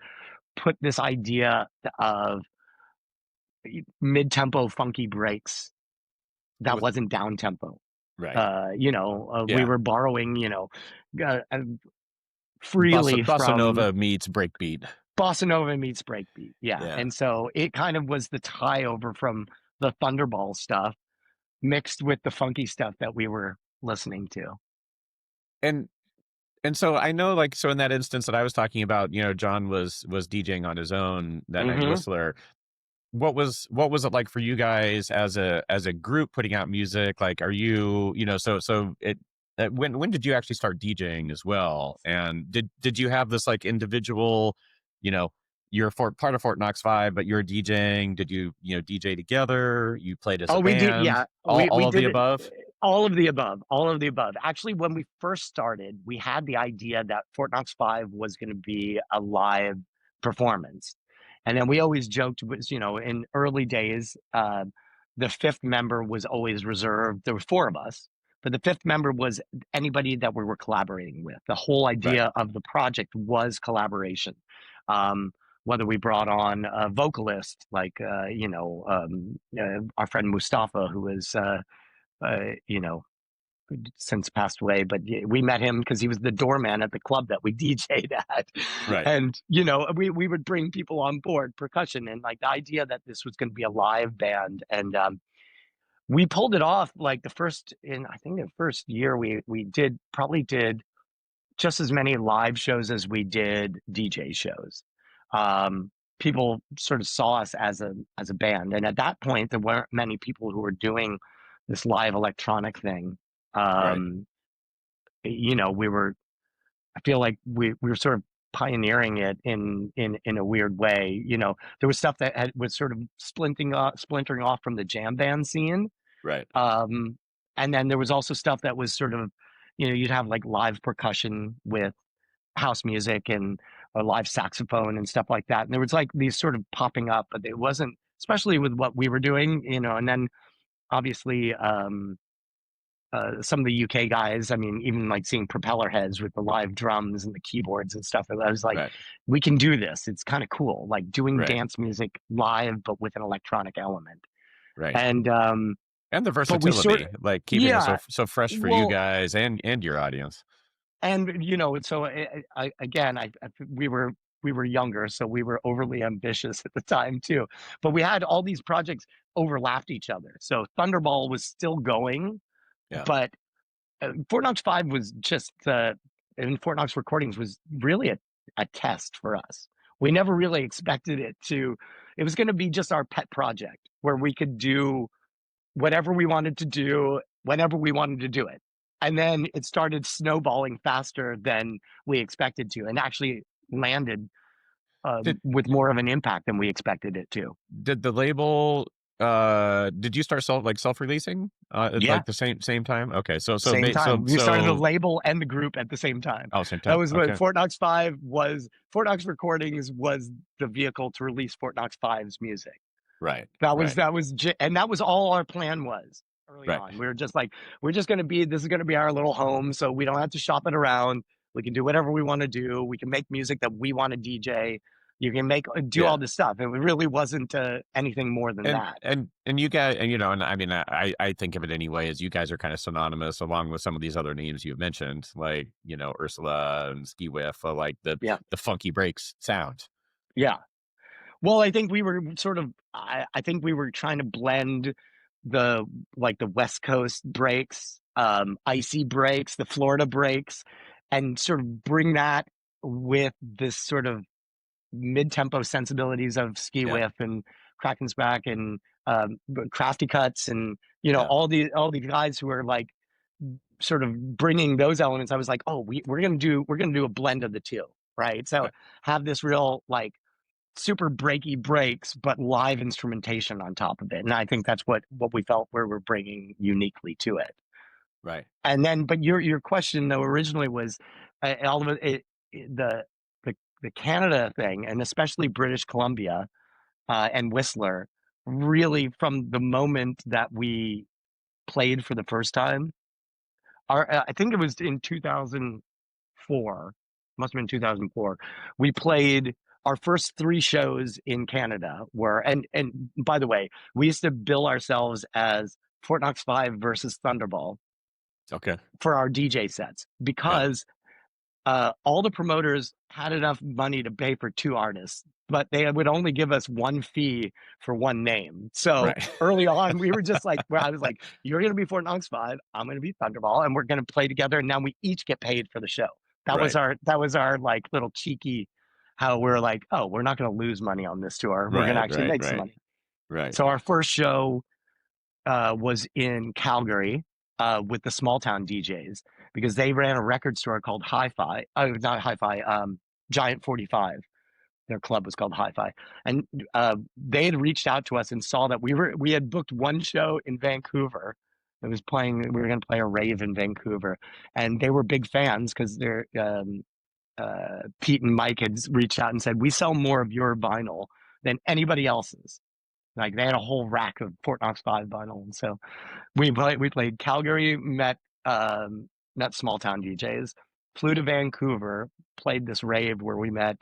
S2: put this idea of mid-tempo funky breaks that
S1: With
S2: wasn't down tempo.
S1: right.
S2: We
S1: Yeah.
S2: were borrowing, uh, uh,
S1: Bossa
S2: freely
S1: bossa
S2: from
S1: nova meets breakbeat.
S2: bossa nova meets breakbeat. Yeah.
S1: Yeah.
S2: And so it kind of was the tie over from the Thunderball stuff mixed with the funky stuff that we were listening to.
S1: And so I know, like, so in that instance that I was talking about, John was DJing on his own that night in
S2: Hmm.
S1: Whistler. What was it like for you guys as a group putting out music? Like, are you, so it when did you actually start DJing as well? And did you have this like individual, you know, you're part of Fort Knox Five, but you're DJing? Did you, DJ together? You played as a
S2: Oh, we did.
S1: band?
S2: Yeah,
S1: All
S2: we
S1: of the
S2: did it.
S1: above?
S2: All of the above. All of the above. Actually, when we first started, we had the idea that Fort Knox Five was going to be a live performance, and then we always joked was, in early days, the fifth member was always reserved. There were four of us, but the fifth member was anybody that we were collaborating with. The whole
S1: Right.
S2: idea of the project was collaboration. Um, Whether we brought on a vocalist like our friend Mustafa, who is uh, you know since passed away, but we met him because he was the doorman at the club that we DJ'd at.
S1: Right.
S2: And we would bring people on board, percussion, and like the idea that this was going to be a live band. And we pulled it off. Like, I think the first year we did just as many live shows as we did DJ shows. People sort of saw us as a band, and at that point, there weren't many people who were doing this live electronic thing.
S1: Right.
S2: Um, we were. I feel like we were sort of pioneering it in a weird way. There was stuff that was sort of splintering off from the jam band scene,
S1: Right.
S2: um, and then there was also stuff that was sort of, you'd have like live percussion with house music and a live saxophone and stuff like that. And there was like these sort of popping up, but it wasn't, especially with what we were doing, and then obviously some of the UK guys, I mean, even like seeing Propeller Heads with the live drums and the keyboards and stuff. I was like,
S1: Right.
S2: we can do this. It's kind of cool, like doing
S1: Right.
S2: dance music live, but with an electronic element.
S1: Right.
S2: And,
S1: And the
S2: but we sort
S1: versatility,
S2: of,
S1: like keeping it
S2: yeah,
S1: so fresh for you
S2: well,
S1: guys and your audience.
S2: and so again, we were younger, so we were overly ambitious at the time too. But we had all these projects overlapped each other. So Thunderball was still going,
S1: Yeah.
S2: but Fort Knox Five was just and Fort Knox Recordings was really a test for us. We never really expected it to. It was going to be just our pet project where we could do whatever we wanted to do whenever we wanted to do it. And then it started snowballing faster than we expected to, and actually landed
S1: Did
S2: with more of an impact than we expected it to.
S1: did the label Did you start self-releasing at
S2: Yeah,
S1: like the same time? Okay,
S2: same time. We started the
S1: so
S2: label and the group at the same time.
S1: oh, same
S2: That
S1: time.
S2: was when
S1: Okay,
S2: Fort Knox 5 was Fort Knox Recordings was the vehicle to release Fort Knox Five's music.
S1: right,
S2: That was
S1: right,
S2: and that was all our plan was early
S1: right.
S2: on. We were just like, we're just going to be this is going to be our little home, so we don't have to shop it around. We can do whatever we want to do. We can make music that we want to DJ. You can do
S1: Yeah.
S2: all this stuff. It really wasn't anything more than
S1: And
S2: that.
S1: you guys, and you know, and I mean, I think of it anyway as you guys are kind of synonymous along with some of these other names you mentioned, like you know Ursula and Ski Whiff, like
S2: Yeah,
S1: the funky breaks sound.
S2: yeah. Well, I think we were sort of. I think we were trying to blend the the West Coast breaks, icy breaks, the Florida breaks, and sort of bring that with this sort of mid-tempo sensibilities of Ski
S1: Yeah,
S2: Whiff and Kraken's and Crafty Cuts and
S1: yeah,
S2: all the guys who are like sort of bringing those elements. I was like, oh, we're gonna do a blend of the two, right? So
S1: right,
S2: have this real like super breaky breaks, but live instrumentation on top of it. And I think that's what we felt where we're bringing uniquely to it.
S1: right.
S2: And then, but your question though originally was all of the the Canada thing, and especially British Columbia and Whistler, really from the moment that we played for the first time. I think it was in 2004, must have been 2004. We played our first three shows in Canada were, and by the way, we used to bill ourselves as Fort Knox Five versus Thunderball
S1: Okay,
S2: for our DJ sets
S1: yeah,
S2: because all the promoters had enough money to pay for two artists, but they would only give us one fee for one name. So
S1: right,
S2: early on, we were just like, well, I was like, you're going to be Fort Knox Five, I'm going to be Thunderball, and we're going to play together. And now we each get paid for the show.
S1: right,
S2: That was our like little cheeky, how we're like, oh, we're not going to lose money on this tour. We're going to
S1: right,
S2: actually
S1: right,
S2: make some
S1: right,
S2: money.
S1: right.
S2: So our first show was in Calgary with the small town DJs because they ran a record store called Hi-Fi. Not Hi-Fi, Giant 45. Their club was called Hi-Fi, and they had reached out to us and saw that we had booked one show in Vancouver. It was playing. We were going to play a rave in Vancouver, and they were big fans because they're Pete and Mike had reached out and said we sell more of your vinyl than anybody else's. Like they had a whole rack of Fort Knox Five vinyl, and so we played Calgary, met small town DJs, flew to Vancouver, played this rave where we met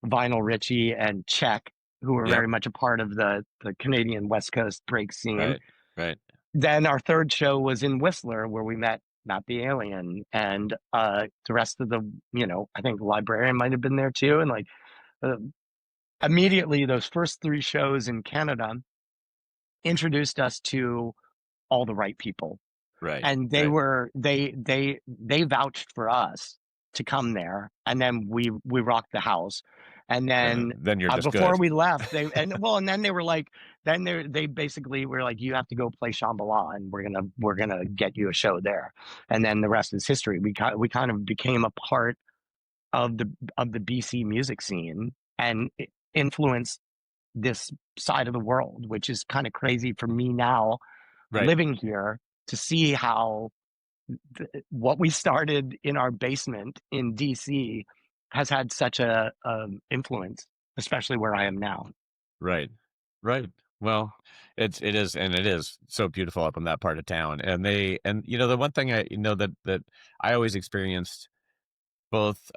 S2: Vinyl Richie and Czech, who were
S1: Yep,
S2: very much a part of the Canadian West Coast break scene.
S1: right, right,
S2: Then our third show was in Whistler where we met Matt the Alien and the rest of the I think the Librarian might have been there too, and like uh, immediately those first three shows in Canada introduced us to all the right people,
S1: right,
S2: and
S1: right.
S2: they vouched for us to come there, and then we rocked the house, and
S1: And
S2: then
S1: then you're just
S2: before
S1: good.
S2: we left and then they were like they basically were like you have to go play Shambhala and we're gonna get you a show there, and then the rest is history. We kind of became a part of the BC music scene and influenced this side of the world, which is kind of crazy for me now
S1: Right,
S2: living here to see how what we started in our basement in DC has had such a influence, especially where I am now.
S1: right, right. Well, it is so beautiful up in that part of town. And you know, the one thing I, you know, that I always experienced both,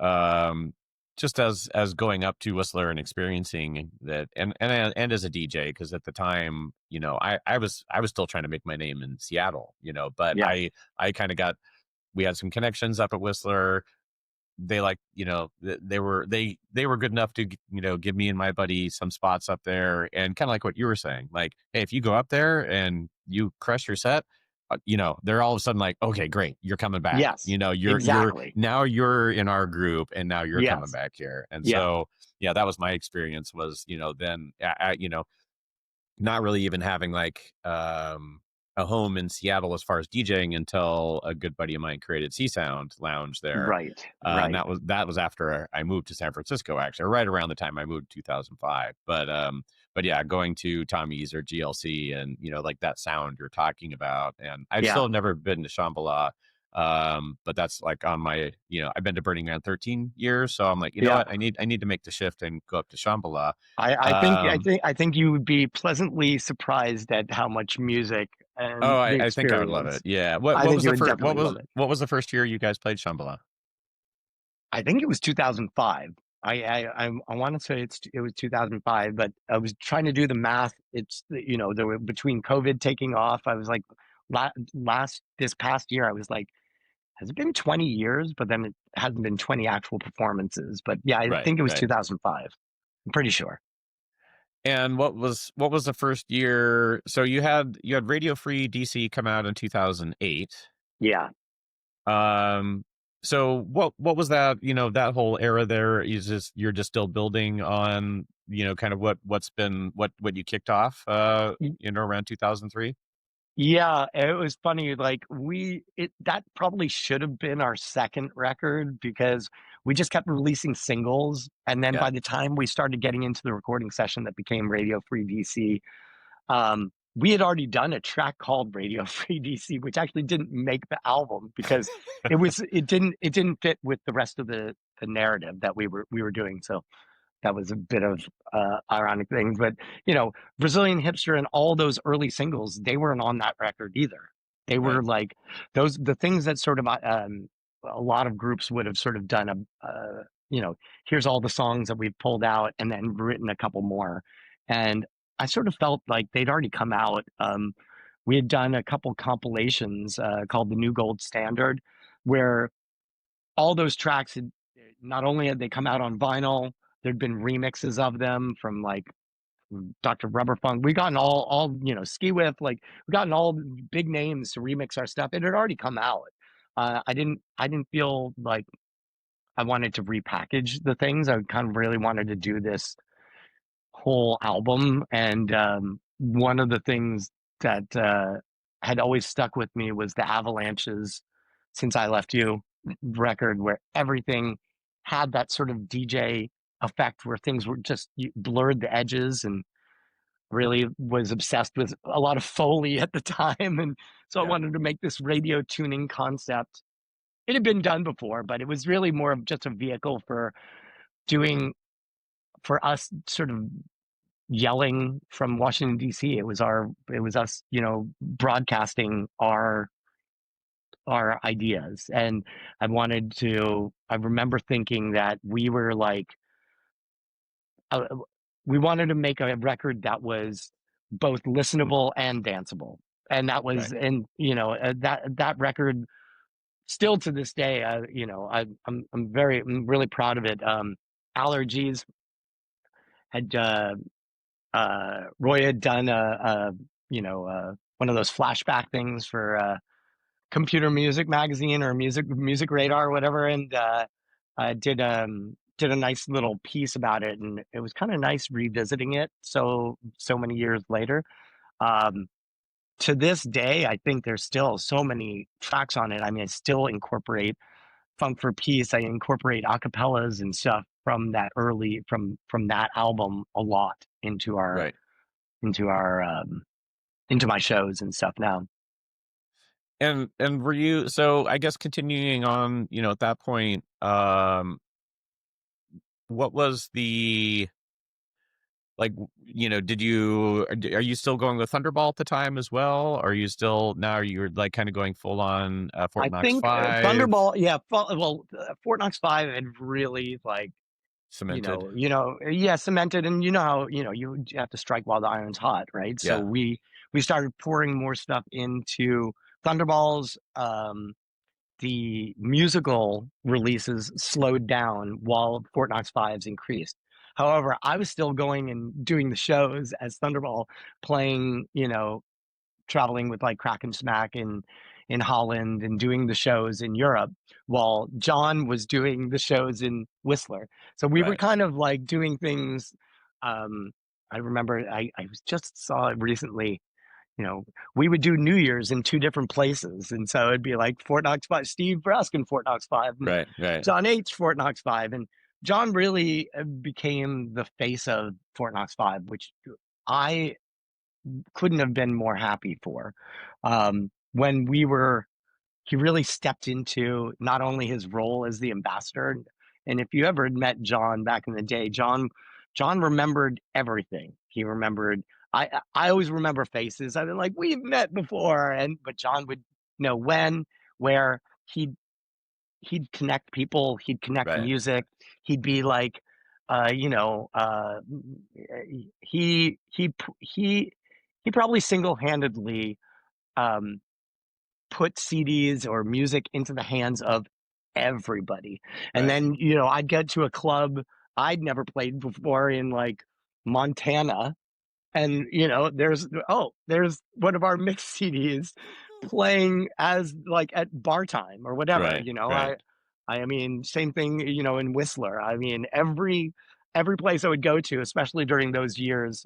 S1: just as going up to Whistler and experiencing that, and as a DJ, because at the time, you know, I was still trying to make my name in Seattle, you know, but
S2: Yeah.
S1: I kind of got, we had some connections up at Whistler. They like, you know, they were good enough to, you know, give me and my buddy some spots up there, and kind of like what you were saying, like, hey, if you go up there and you crush your set, you know, they're all of a sudden like, okay, great, you're coming back,
S2: Yes.
S1: you know, you're
S2: Exactly.
S1: now you're in our group, and now you're coming
S2: Yes.
S1: back here. And
S2: Yeah.
S1: so yeah, that was my experience, was, you know, then you know, not really even having like a home in Seattle as far as DJing until a good buddy of mine created Sea Sound Lounge there.
S2: Right.
S1: And
S2: Right.
S1: that was after I moved to San Francisco, actually, or right around the time I moved, 2005. but yeah, going to Tommy's or GLC and, like that sound you're talking about. And I've
S2: Yeah,
S1: still never been to Shambhala. But that's like on my, I've been to Burning Man 13 years. So I'm like, you know
S2: yeah.
S1: what? I need to make the shift and go up to Shambhala.
S2: I
S1: Um,
S2: think I think you would be pleasantly surprised at how much music
S1: oh,
S2: and the
S1: I think I would love it.
S2: experience.
S1: Yeah. What,
S2: I
S1: what
S2: think
S1: was
S2: you
S1: the
S2: would
S1: first,
S2: definitely love it.
S1: what was the first year you guys played Shambhala?
S2: I think it was 2005. I want to say it was 2005, but I was trying to do the math. There were between COVID taking off. I was like this past year, I was like, has it been 20 years? But then it hasn't been 20 actual performances. But yeah, I
S1: Right.
S2: think it was
S1: Right.
S2: 2005. I'm pretty sure.
S1: And what was the first year? So you had Radio Free DC come out in 2008.
S2: Yeah.
S1: Um, so what was that? That whole era there is just you're just still building on kind of what you kicked off around 2003.
S2: Yeah, it was funny. Like that probably should have been our second record because we just kept releasing singles, and then
S1: Yeah.
S2: by the time we started getting into the recording session that became Radio Free DC, we had already done a track called Radio Free DC, which actually didn't make the album because it didn't fit with the rest of the narrative that we were doing. So that was a bit of ironic things, but Brazilian Hipster and all those early singles, they weren't on that record either. They
S1: Right.
S2: were like the things that sort of a lot of groups would have sort of done here's all the songs that we've pulled out and then written a couple more. And I sort of felt like they'd already come out. We had done a couple compilations called the New Gold Standard, where all those tracks had not only had they come out on vinyl, there'd been remixes of them from like Dr. Rubber Funk. We gotten all Ski Whiff, like we gotten all big names to remix our stuff. It had already come out. I didn't feel like I wanted to repackage the things. I kind of really wanted to do this whole album. And one of the things that had always stuck with me was the Avalanches Since I Left You record, where everything had that sort of DJ effect where things were just you blurred the edges, and really was obsessed with a lot of Foley at the time. And so I
S1: Yeah.
S2: wanted to make this radio tuning concept. It had been done before, but it was really more of just a vehicle for doing for us sort of yelling from Washington D.C. It was us, broadcasting our ideas. And I remember thinking that uh, we wanted to make a record that was both listenable and danceable. And that was,
S1: Right.
S2: and that record still to this day, I'm really proud of it. Allergies had, Roy had done one of those flashback things for Computer Music Magazine or Music Radar or whatever, and I did a nice little piece about it, and it was kind of nice revisiting it so many years later. Um, to this day, I think there's still so many tracks on it. I mean, I still incorporate Funk for Peace. I incorporate acapellas and stuff from from that album a lot
S1: Right.
S2: into our into my shows and stuff now.
S1: And were you so I guess continuing on, at that point, what was the like, are you still going with Thunderball at the time as well? Are you still now you're like kind of going full on Fort
S2: I
S1: Knox
S2: think
S1: 5
S2: Thunderball, yeah, Fort Knox Five had really like
S1: cemented?
S2: yeah, cemented, and you know how you have to strike while the iron's hot, right? So
S1: Yeah.
S2: we started pouring more stuff into Thunderballs. The musical releases slowed down while Fort Knox Fives increased. However, I was still going and doing the shows as Thunderball, playing, traveling with like Crack and Smack in Holland and doing the shows in Europe while John was doing the shows in Whistler. So we were
S1: Right.
S2: kind of like doing things. Um, I remember I just saw it recently. We would do New Year's in two different places, and so it'd be like Fort Knox Five, Steve Braskin, Fort Knox Five, and
S1: Right. Right.
S2: John H. Fort Knox Five, and John really became the face of Fort Knox Five, which I couldn't have been more happy for. When we were he really stepped into not only his role as the ambassador, and if you ever had met John back in the day, John remembered everything. He remembered I always remember faces. I've been like, "We've met before," and but John would know when, where. He'd connect people, he'd connect
S1: Right.
S2: music, he'd be like, you know, he probably single-handedly, um, put CDs or music into the hands of everybody. And
S1: Right.
S2: then, I'd get to a club I'd never played before in, like, Montana, and, there's one of our mixed CDs playing as like at bar time or whatever,
S1: Right. Right.
S2: I mean, same thing, in Whistler. I mean, every place I would go to, especially during those years,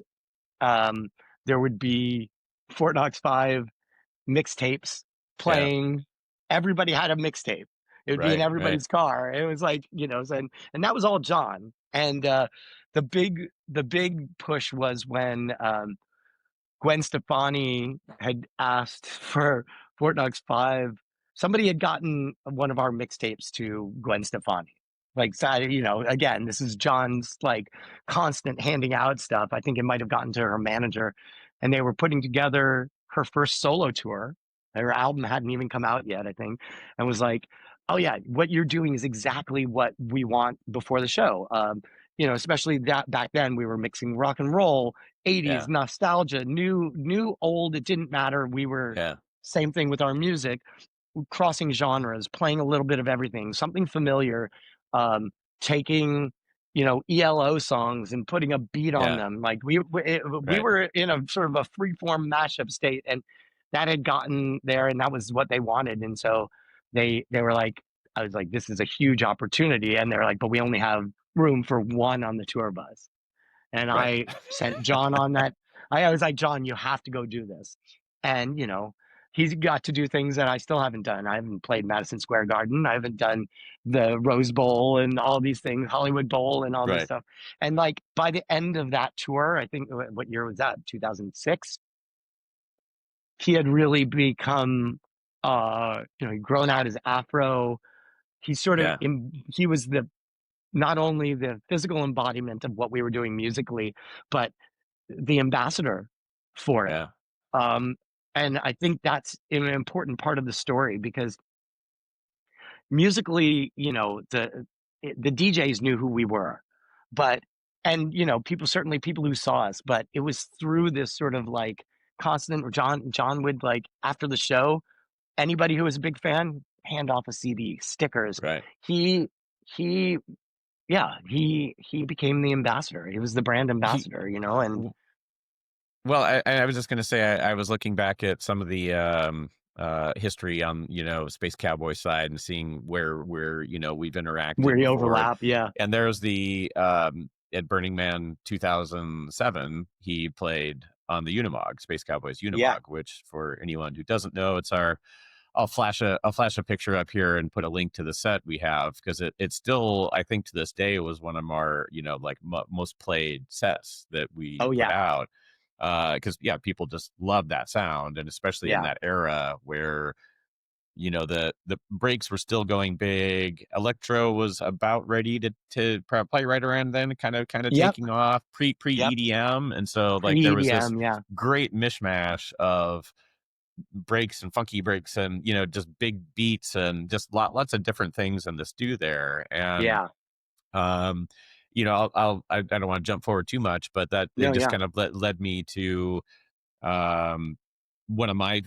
S2: um, there would be Fort Knox 5 mixtapes
S1: Yeah.
S2: playing. Everybody had a mixtape. It would be in
S1: Right. Right.
S2: everybody's car. It was like, and that was all John. And the big push was when Gwen Stefani had asked for Fort Knox 5. Somebody had gotten one of our mixtapes to Gwen Stefani. Like, so, again, this is John's like constant handing out stuff. I think it might have gotten to her manager, and they were putting together her first solo tour. Her album hadn't even come out yet, I think, and was like, "Oh yeah, what you're doing is exactly what we want before the show." Especially that back then we were mixing rock and roll, 80s
S1: Yeah.
S2: nostalgia, new, old, it didn't matter. We were
S1: Yeah.
S2: same thing with our music, crossing genres, playing a little bit of everything, something familiar, taking, ELO songs and putting a beat on
S1: Yeah.
S2: them. Like we
S1: Right.
S2: were in a sort of a free form mashup state, and that had gotten there, and that was what they wanted. And so they were like, I was like, this is a huge opportunity, and they're like, but we only have room for one on the tour bus. And
S1: Right.
S2: I sent John on that. I was like, John, you have to go do this. And, he's got to do things that I still haven't done. I haven't played Madison Square Garden. I haven't done the Rose Bowl and all these things, Hollywood Bowl and all this
S1: Right.
S2: stuff. And like by the end of that tour, I think what year was that? 2006. He had really become, he'd grown out his afro. He sort of,
S1: Yeah.
S2: he was the not only the physical embodiment of what we were doing musically, but the ambassador for it.
S1: Yeah.
S2: Um, and I think that's an important part of the story because musically, the DJs knew who we were, but and people who saw us, but it was through this sort of like constant. John would like after the show, anybody who was a big fan hand off a CD, stickers.
S1: Right.
S2: He he yeah he became the ambassador. He was the brand
S1: He
S2: ambassador, and
S1: Well, I was just going to say, I was looking back at some of the history on, Space Cowboy side and seeing where we've
S2: where
S1: interacted
S2: he
S1: before.
S2: overlap. Yeah.
S1: And there's the at Burning Man 2007, he played on the Unimog, Space Cowboys
S2: Yeah.
S1: Unimog, which for anyone who doesn't know, it's our. I'll flash a picture up here and put a link to the set we have because it's still, I think to this day, was one of our like most played sets that we
S2: Oh,
S1: put
S2: yeah.
S1: out because people just love that sound, and especially in
S2: Yeah.
S1: that era where the breaks were still going big. Electro was about ready to play right around then, kind of
S2: Yep.
S1: taking off pre
S2: Yep.
S1: EDM, and so like there was this
S2: Pre-EDM, yeah.
S1: great mishmash of breaks and funky breaks and just big beats and just lots of different things in the stew there. And
S2: Yeah.
S1: um I don't want to jump forward too much, but that it
S2: No,
S1: just
S2: yeah.
S1: kind of led me to um one of my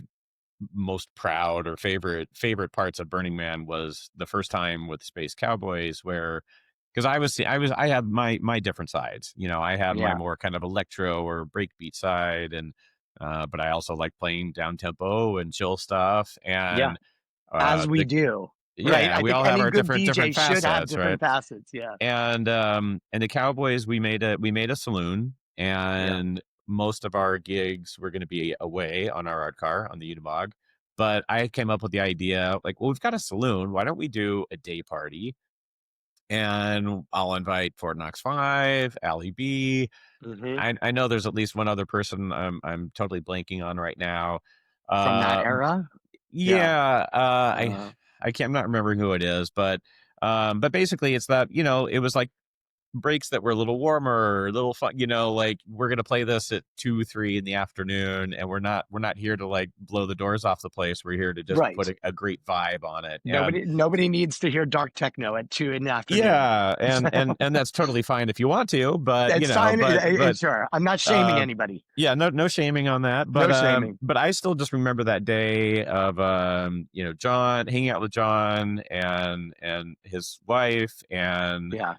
S1: most proud or favorite parts of Burning Man was the first time with Space Cowboys, where because I have my different sides. I have my
S2: Yeah.
S1: more kind of electro or breakbeat side, and but I also like playing down tempo and chill stuff.
S2: Yeah.
S1: And
S2: As we
S1: the
S2: do, right?
S1: yeah,
S2: I
S1: we
S2: think
S1: all have
S2: any
S1: our
S2: good
S1: different
S2: DJ should have
S1: facets, right?
S2: different facets. Yeah.
S1: And the Cowboys, we made a saloon,
S2: Yeah.
S1: and most of our gigs were going to be away on our art car on the Unimog. But I came up with the idea, like, well, we've got a saloon. Why don't we do a day party? And I'll invite Fort Knox 5, Ali B,
S2: Hmm.
S1: I know there's at least one other person I'm totally blanking on right now.
S2: From that
S1: Uh,
S2: era. Yeah.
S1: yeah,
S2: Uh,
S1: I can't, I'm not remembering who it is, but basically it's that, it was like breaks that were a little warmer, a little fun, like we're gonna play this at 2, 3 in the afternoon, and we're not here to like blow the doors off the place. We're here to just put
S2: right.
S1: a great vibe on it. And
S2: Nobody needs to hear dark techno at 2 in the afternoon.
S1: yeah, and that's totally fine if you want to, but
S2: That's fine. Sure. I'm not shaming
S1: uh
S2: anybody.
S1: yeah, no shaming on that.
S2: No shaming.
S1: But I still just remember that day of John, hanging out with John and his wife,
S2: Yeah.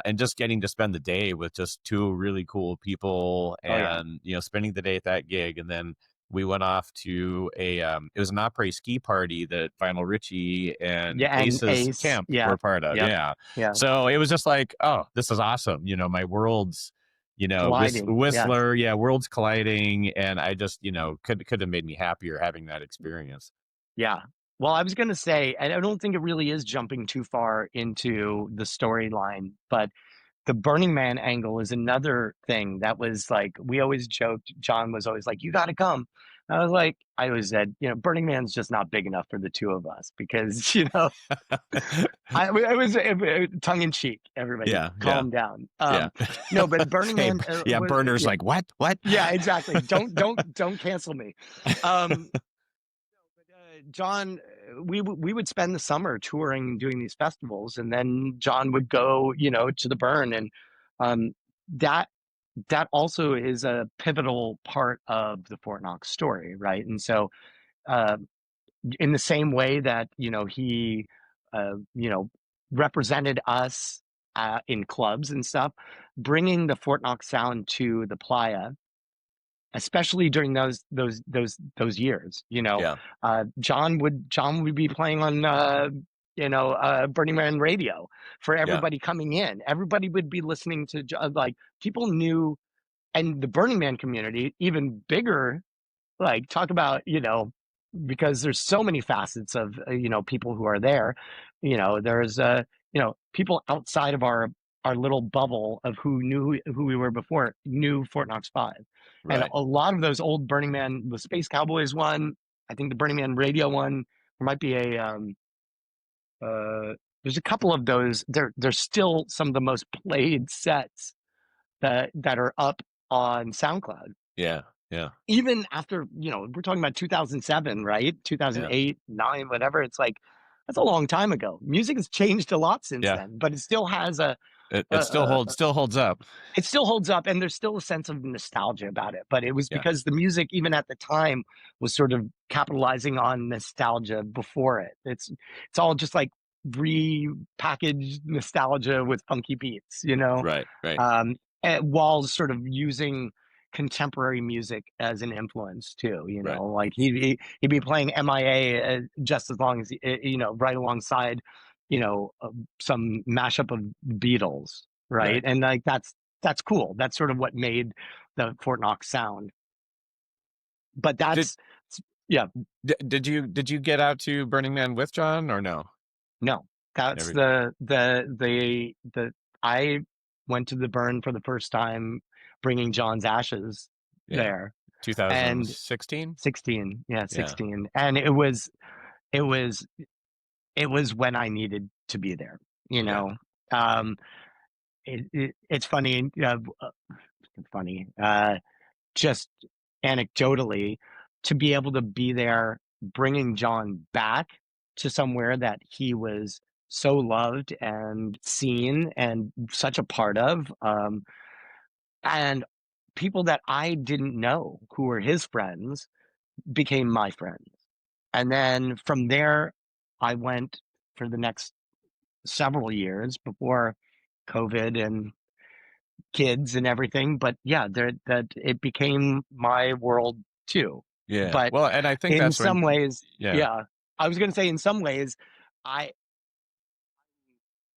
S1: and just getting to spend the day with just two really cool people,
S2: Oh yeah.
S1: and spending the day at that gig. And then we went off to it was an après ski party that Vinyl Richie and
S2: Yeah. And
S1: Ace's
S2: Ace.
S1: camp
S2: Yeah.
S1: were part of.
S2: Yep.
S1: Yeah.
S2: Yeah.
S1: So it was just like, oh, this is awesome. My world's,
S2: Colliding. Yes.
S1: Whistler, yeah, worlds colliding. And I just, could have made me happier having that experience.
S2: Yeah. Well, I was going to say, and I don't think it really is jumping too far into the storyline, but the Burning Man angle is another thing that was like, we always joked, John was always like, you got to come. I always said, Burning Man's just not big enough for the two of us because, I was tongue in cheek, everybody
S1: Yeah, yeah,
S2: calm down.
S1: yeah.
S2: No, but Burning
S1: Hey,
S2: Man,
S1: yeah, Burner's
S2: yeah,
S1: like, what?
S2: yeah, exactly. Don't cancel me. Um, John, we would spend the summer touring, doing these festivals, and then John would go, to the Burn, and um, that that also is a pivotal part of the Fort Knox story, right? And so, uh, in the same way that he, represented us in clubs and stuff, bringing the Fort Knox sound to the Playa, especially during those years.
S1: Yeah,
S2: John would be playing on Burning Man radio for
S1: yeah,
S2: everybody coming in. Everybody would be listening to like people knew, and the Burning Man community even bigger. Like talk about because there's so many facets of people who are there. There's people outside of our little bubble of who knew who we were before knew Fort Knox 5. And
S1: right.
S2: a lot of those old Burning Man, the Space Cowboys one, I think the Burning Man radio one, there might be a there's a couple of those. There's still some of the most played sets that are up on SoundCloud
S1: Yeah, yeah,
S2: even after, we're talking about 2007, right?
S1: yeah,
S2: 2008, 9, whatever. It's like, that's a long time ago. Music has changed a lot since
S1: yeah.
S2: then, but it still has a,
S1: It still
S2: a,
S1: holds up.
S2: it still holds up, and there's still a sense of nostalgia about it. But it was
S1: Yeah,
S2: because the music, even at the time, was sort of capitalizing on nostalgia before it. It's all just like repackaged nostalgia with funky beats.
S1: right, right,
S2: um, while sort of using contemporary music as an influence too.
S1: right,
S2: Like he'd be playing MIA just as long as right alongside some mashup of Beatles, right?
S1: right.
S2: And like that's cool. That's sort of what made the Fort Knox sound. But
S1: Did
S2: yeah,
S1: did you get out to Burning Man with John or no?
S2: no, that's
S1: Never.
S2: the I went to the Burn for the first time, bringing John's ashes
S1: Yeah,
S2: there, and
S1: 2016.
S2: 16, yeah,
S1: Yeah,
S2: 16, and it was it was when I needed to be there. You
S1: yeah,
S2: know, um, it's funny, funny, just anecdotally, to be able to be there, bringing John back to somewhere that he was so loved and seen and such a part of, and people that I didn't know who were his friends became my friends. And then from there, I went for the next several years before COVID and kids and everything. But yeah, that it became my world too.
S1: yeah.
S2: But
S1: Well, and I think
S2: in
S1: that's
S2: some
S1: when.
S2: ways,
S1: Yeah,
S2: yeah, I was going to say in some ways, I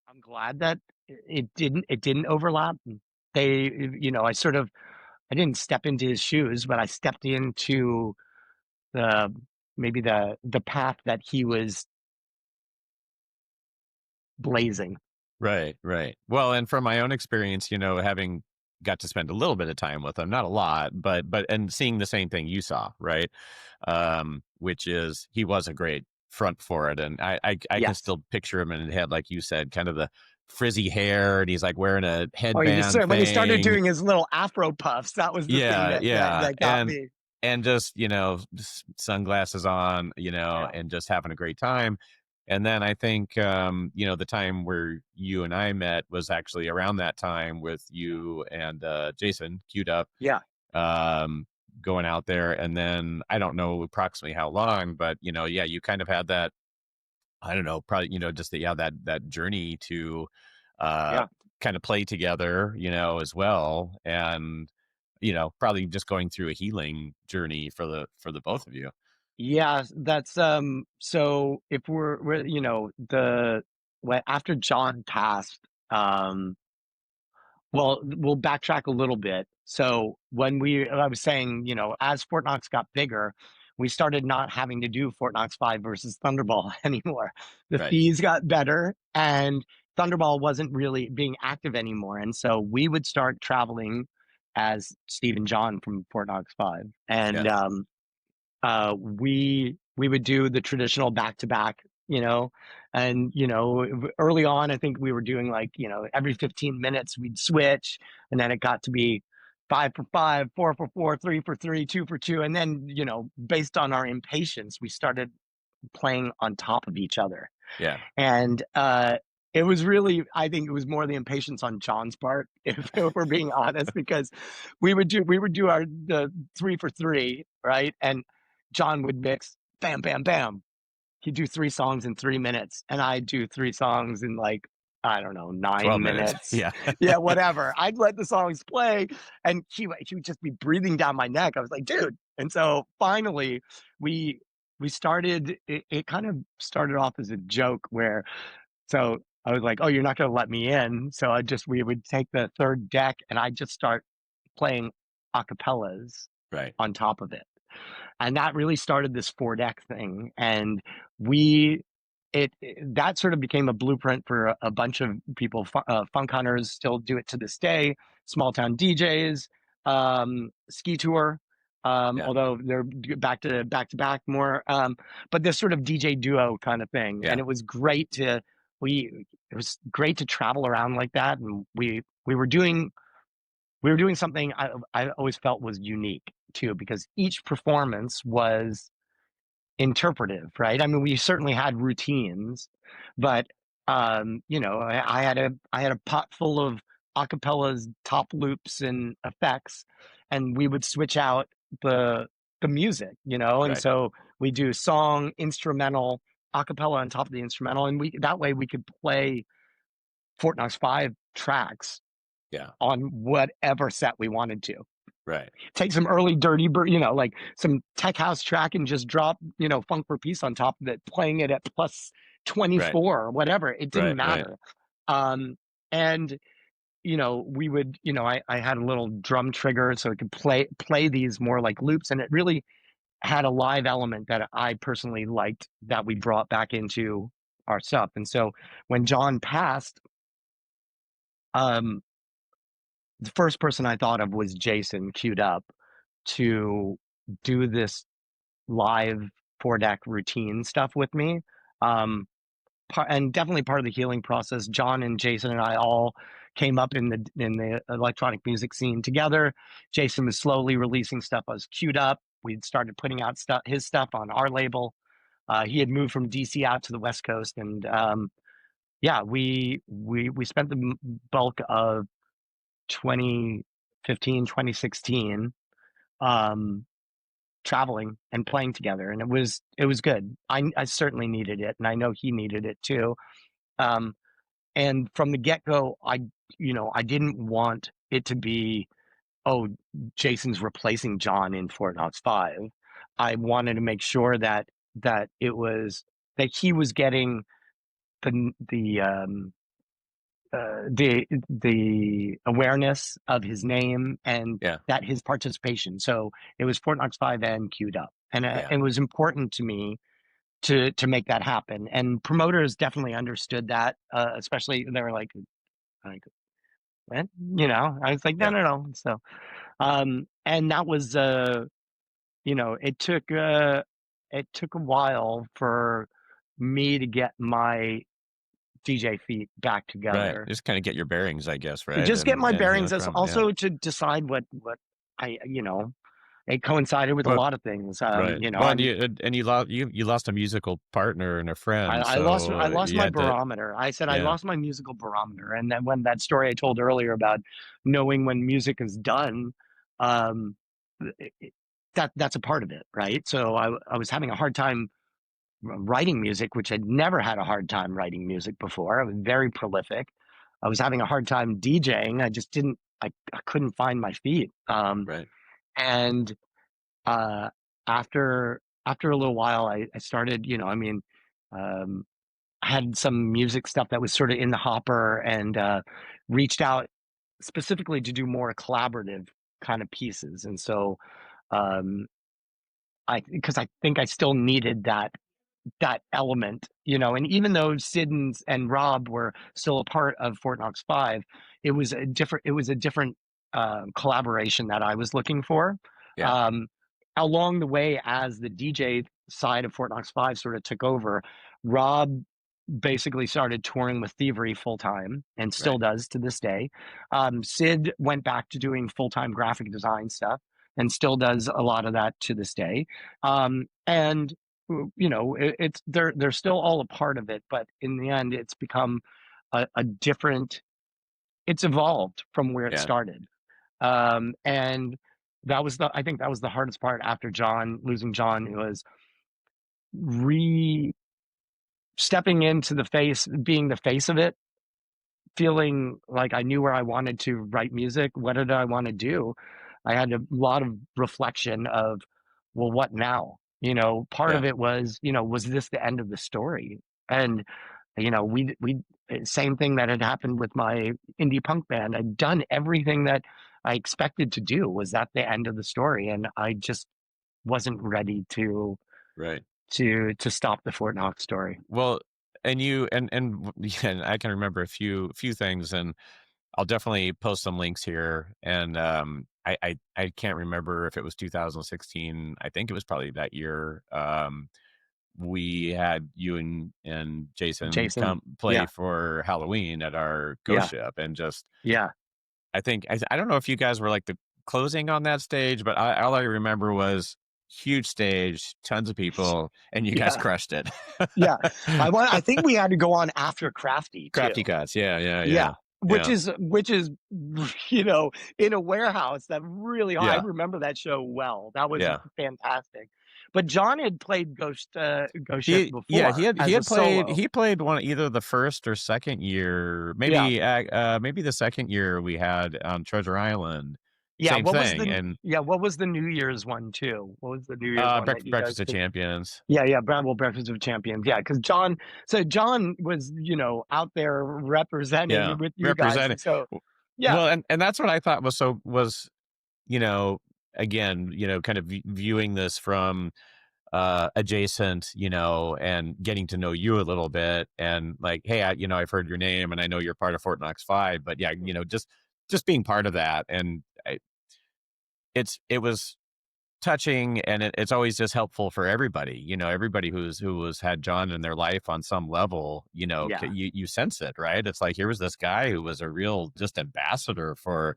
S2: I'm glad that it didn't overlap. They, I sort of I didn't step into his shoes, but I stepped into the maybe the path that he was blazing.
S1: right, right. Well, and from my own experience, having got to spend a little bit of time with him, not a lot, but and seeing the same thing you saw, right? Which is he was a great front for it, and I can
S2: Yes.
S1: still picture him in his head, like you said, kind of the frizzy hair, and he's like wearing a
S2: Oh, he just
S1: headband
S2: when he started
S1: thing.
S2: doing his little Afro puffs, that was the thing
S1: Yeah,
S2: that
S1: yeah,
S2: got me.
S1: and just sunglasses on,
S2: Yeah.
S1: and just having a great time. And then I think the time where you and I met was actually around that time with you and Jason queued up,
S2: Yeah.
S1: um, going out there. And then I don't know approximately how long, but yeah, you kind of had that, I don't know, probably, just that, yeah, that journey to uh
S2: Yeah.
S1: kind of play together, as well. And, probably just going through a healing journey for the both of you.
S2: Yeah, that's so if we're the when after John passed, um well, we'll backtrack a little bit. So when I was saying, as Fort Knox got bigger, we started not having to do Fort Knox 5 versus Thunderball anymore. The
S1: Right.
S2: fees got better and Thunderball wasn't really being active anymore. And so we would start traveling as Steve and John from Fort Knox 5. And
S1: Yeah.
S2: we would do the traditional back to back, and early on, I think we were doing like every 15 minutes we'd switch, and then it got to be 5 for 5, 4 for 4, 3 for 3, 2 for 2, and then based on our impatience, we started playing on top of each other,
S1: Yeah.
S2: and it was really, I think it was more the impatience on John's part, if we're being honest, because we would do our the 3 for 3, right? And John would mix bam, bam, bam. He'd do 3 songs in 3 minutes, and I'd do 3 songs in like, I don't know,
S1: 12
S2: nine
S1: minutes.
S2: minutes.
S1: Yeah.
S2: Yeah, whatever. I'd let the songs play, and he would just be breathing down my neck. I was like, dude. And so finally, we we started. It kind of started off as a joke where so I was like, "Oh, you're not gonna let me in." So we would take the third deck and I just start playing acapellas
S1: Right.
S2: on top of it. And that really started this 4 deck thing. And we that sort of became a blueprint for a bunch of people. Funk hunters still do it to this day. Small town DJs, ski tour.
S1: Yeah.
S2: Although they're back to back more, but this sort of DJ duo kind of thing, and
S1: Yeah.
S2: it was great to travel around like that, and we were doing something I always felt was unique too, because each performance was interpretive, right? I mean, we certainly had routines, but I had a pot full of acapellas, top loops, and effects, and we would switch out the the music, and
S1: Right.
S2: so we do song, instrumental, acapella on top of the instrumental, and we that way we could play Fort Knox 5 tracks
S1: Yeah.
S2: on whatever set we wanted to.
S1: Right.
S2: Take some early Dirty Bird, like some tech house track and just drop, Funk for Peace on top of it, playing it at plus
S1: Right.
S2: 24 or whatever. It didn't
S1: Right. Right.
S2: matter. Um, and we would, I had a little drum trigger so it could play these more like loops, and it really had a live element that I personally liked that we brought back into our stuff. And so when John passed, um, the first person I thought of was Jason queued up to do this live 4 deck routine stuff with me. Um, and definitely part of the healing process. John and Jason and I all came up in the electronic music scene together. Jason was slowly releasing stuff. I was queued up. We'd started putting out his stuff on our label. He had moved from DC out to the West Coast, and yeah, we spent the bulk of 2015, 2016, um, traveling and playing together, and it was good. I certainly needed it, and I know he needed it too. Um, and from the get go, I didn't want it to be, oh, Jason's replacing John in Fort Knox 5. I wanted to make sure that it was that he was getting the awareness of his name and
S1: Yeah.
S2: that his participation. So it was Fort Knox 5 and queued up, and
S1: Yeah.
S2: it was important to me to make that happen. And promoters definitely understood that, especially they were like And, I was like, no,
S1: Yeah.
S2: no, no. So, and that was, it took a while for me to get my DJ feet back
S1: Right.
S2: together.
S1: Just kind of get your bearings, I guess,
S2: To
S1: right?
S2: just get my
S1: And heal
S2: bearings, as
S1: from, yeah.
S2: also to decide what it coincided with a
S1: Well,
S2: lot of things.
S1: right. Well, and you lost a musical partner and a friend,
S2: I
S1: so
S2: lost
S1: you
S2: my
S1: had to,
S2: barometer. I said I
S1: yeah,
S2: lost my musical barometer, and then when that story I told earlier about knowing when music is done, um, it, it- that's a part of it, right? So I was having a hard time writing music, which I'd never had a hard time writing music before. I was very prolific. I was having a hard time DJing. I just didn't. I couldn't find my feet.
S1: right.
S2: And uh, after a little while, I started. Um, I had some music stuff that was sort of in the hopper, and reached out specifically to do more collaborative kind of pieces. And so um, because I think I still needed that element, and even though Sid and Rob were still a part of Fort Knox 5, it was a different collaboration that I was looking for.
S1: Yeah.
S2: Um, Along the way, as the DJ side of Fort Knox 5 sort of took over, Rob basically started touring with Thievery full time and still
S1: Right.
S2: does to this day. Sid went back to doing full time graphic design stuff and still does a lot of that to this day. And it's they're still all a part of it, but in the end it's become a different, it's evolved from where it
S1: Yeah.
S2: started. And I think that was the hardest part after John losing John. It was re stepping into the face, being the face of it, feeling like I knew where I wanted to write music. What did I want to do? I had a lot of reflection of, well, what now? Part
S1: Yeah.
S2: of it was, was this the end of the story? And we same thing that had happened with my indie punk band. I'd done everything that I expected to do. Was that the end of the story? And I just wasn't ready
S1: Right.
S2: to stop the Fort Knox story.
S1: Well, and you yeah, and I can remember a few things, and I'll definitely post some links here. And I can't remember if it was 2016. I think it was probably that year. We had you and Jason
S2: Jason,
S1: come play
S2: yeah,
S1: for Halloween at our ghost
S2: yeah,
S1: ship, and just
S2: yeah,
S1: I think I don't know if you guys were like the closing on that stage, but all I remember was huge stage, tons of people, and you guys
S2: yeah.
S1: crushed it.
S2: Yeah, I think we had to go on after Crafty
S1: Crafty
S2: too.
S1: Cuts, yeah, yeah,
S2: Yeah,
S1: yeah, yeah,
S2: which is in a warehouse that really I
S1: yeah,
S2: remember that show well. That was
S1: yeah.
S2: fantastic. But John had played Ghost Ship
S1: Yeah,
S2: before
S1: he
S2: as a
S1: had played
S2: solo.
S1: he played one either the first or second year,
S2: Yeah.
S1: maybe the second year we had on Treasure Island,
S2: Yeah,
S1: same thing, and
S2: what was the New Year's one too? What was the New Year's one that you guys
S1: Breakfast of
S2: did?
S1: Champions.
S2: Yeah, yeah, Bramble Breakfast of Champions. Yeah, because John was, out there
S1: Yeah,
S2: representing with you guys.
S1: representing.
S2: And so, yeah,
S1: Well, and that's what I thought was, you know, again, kind of viewing this from adjacent, and getting to know you a little bit, and like, hey, I've heard your name and I know you're part of Fort Knox 5, but yeah, just being part of that. And it was touching, and it's always just helpful for everybody, everybody who was had John in their life on some level,
S2: yeah,
S1: you sense it, right? It's like, here was this guy who was a real just ambassador for,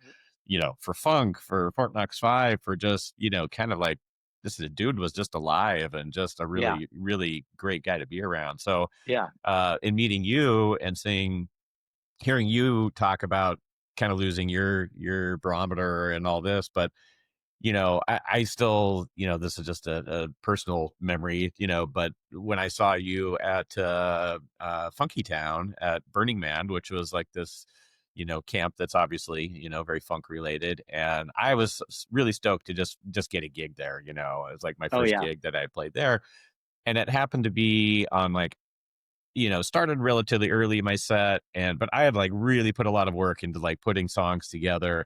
S1: for funk, for Fort Knox 5, for just, kind of like, this dude was just alive and just a
S2: yeah,
S1: really, really great guy to be around. So
S2: yeah,
S1: in meeting you and hearing you talk about kind of losing your barometer and all this, but I still, this is just a personal memory, but when I saw you at Funky Town at Burning Man, which was like this, camp that's obviously, very funk related. And I was really stoked to just get a gig there. It was like my
S2: oh
S1: first
S2: yeah,
S1: gig that I played there. And it happened to be on like, started relatively early in my set. But I had like really put a lot of work into like putting songs together,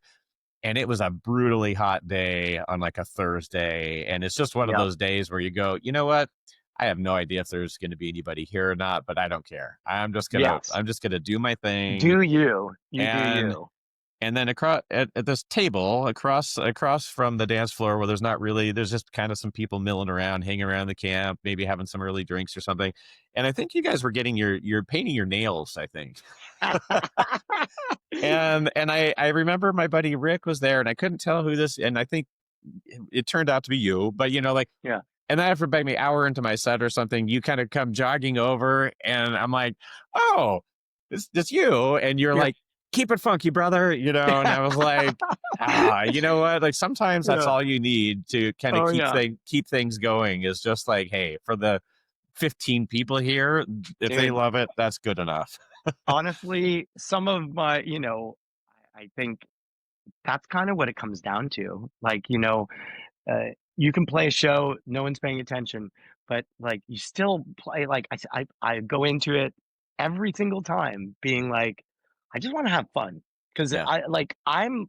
S1: and it was a brutally hot day on like a Thursday. And it's just one of
S2: yeah,
S1: those days where you go, you know what? I have no idea if there's going to be anybody here or not, but I don't care.
S2: yes.
S1: I'm just going to do my thing.
S2: Do you? You do
S1: And,
S2: you?
S1: And then at this table across from the dance floor where there's just kind of some people milling around, hanging around the camp, maybe having some early drinks or something. And I think you guys were getting you're painting your nails, I think. And I remember my buddy Rick was there, and I couldn't tell who this, and I think it turned out to be you, but like,
S2: Yeah.
S1: and then after maybe an hour into my set or something, you kind of come jogging over, and I'm like, oh, it's you, and you're
S2: Yeah.
S1: like, keep it funky, brother, and I was like, you know what? Like sometimes that's
S2: Yeah.
S1: all you need to kind of
S2: Oh, yeah.
S1: keep things going is just like, hey, for the 15 people here, if they
S2: Dude,
S1: love it, that's good enough.
S2: honestly, some of my, I think that's kind of what it comes down to. Like, you can play a show, no one's paying attention, but like you still play. Like I go into it every single time being like, I just want to have fun because
S1: Yeah.
S2: I'm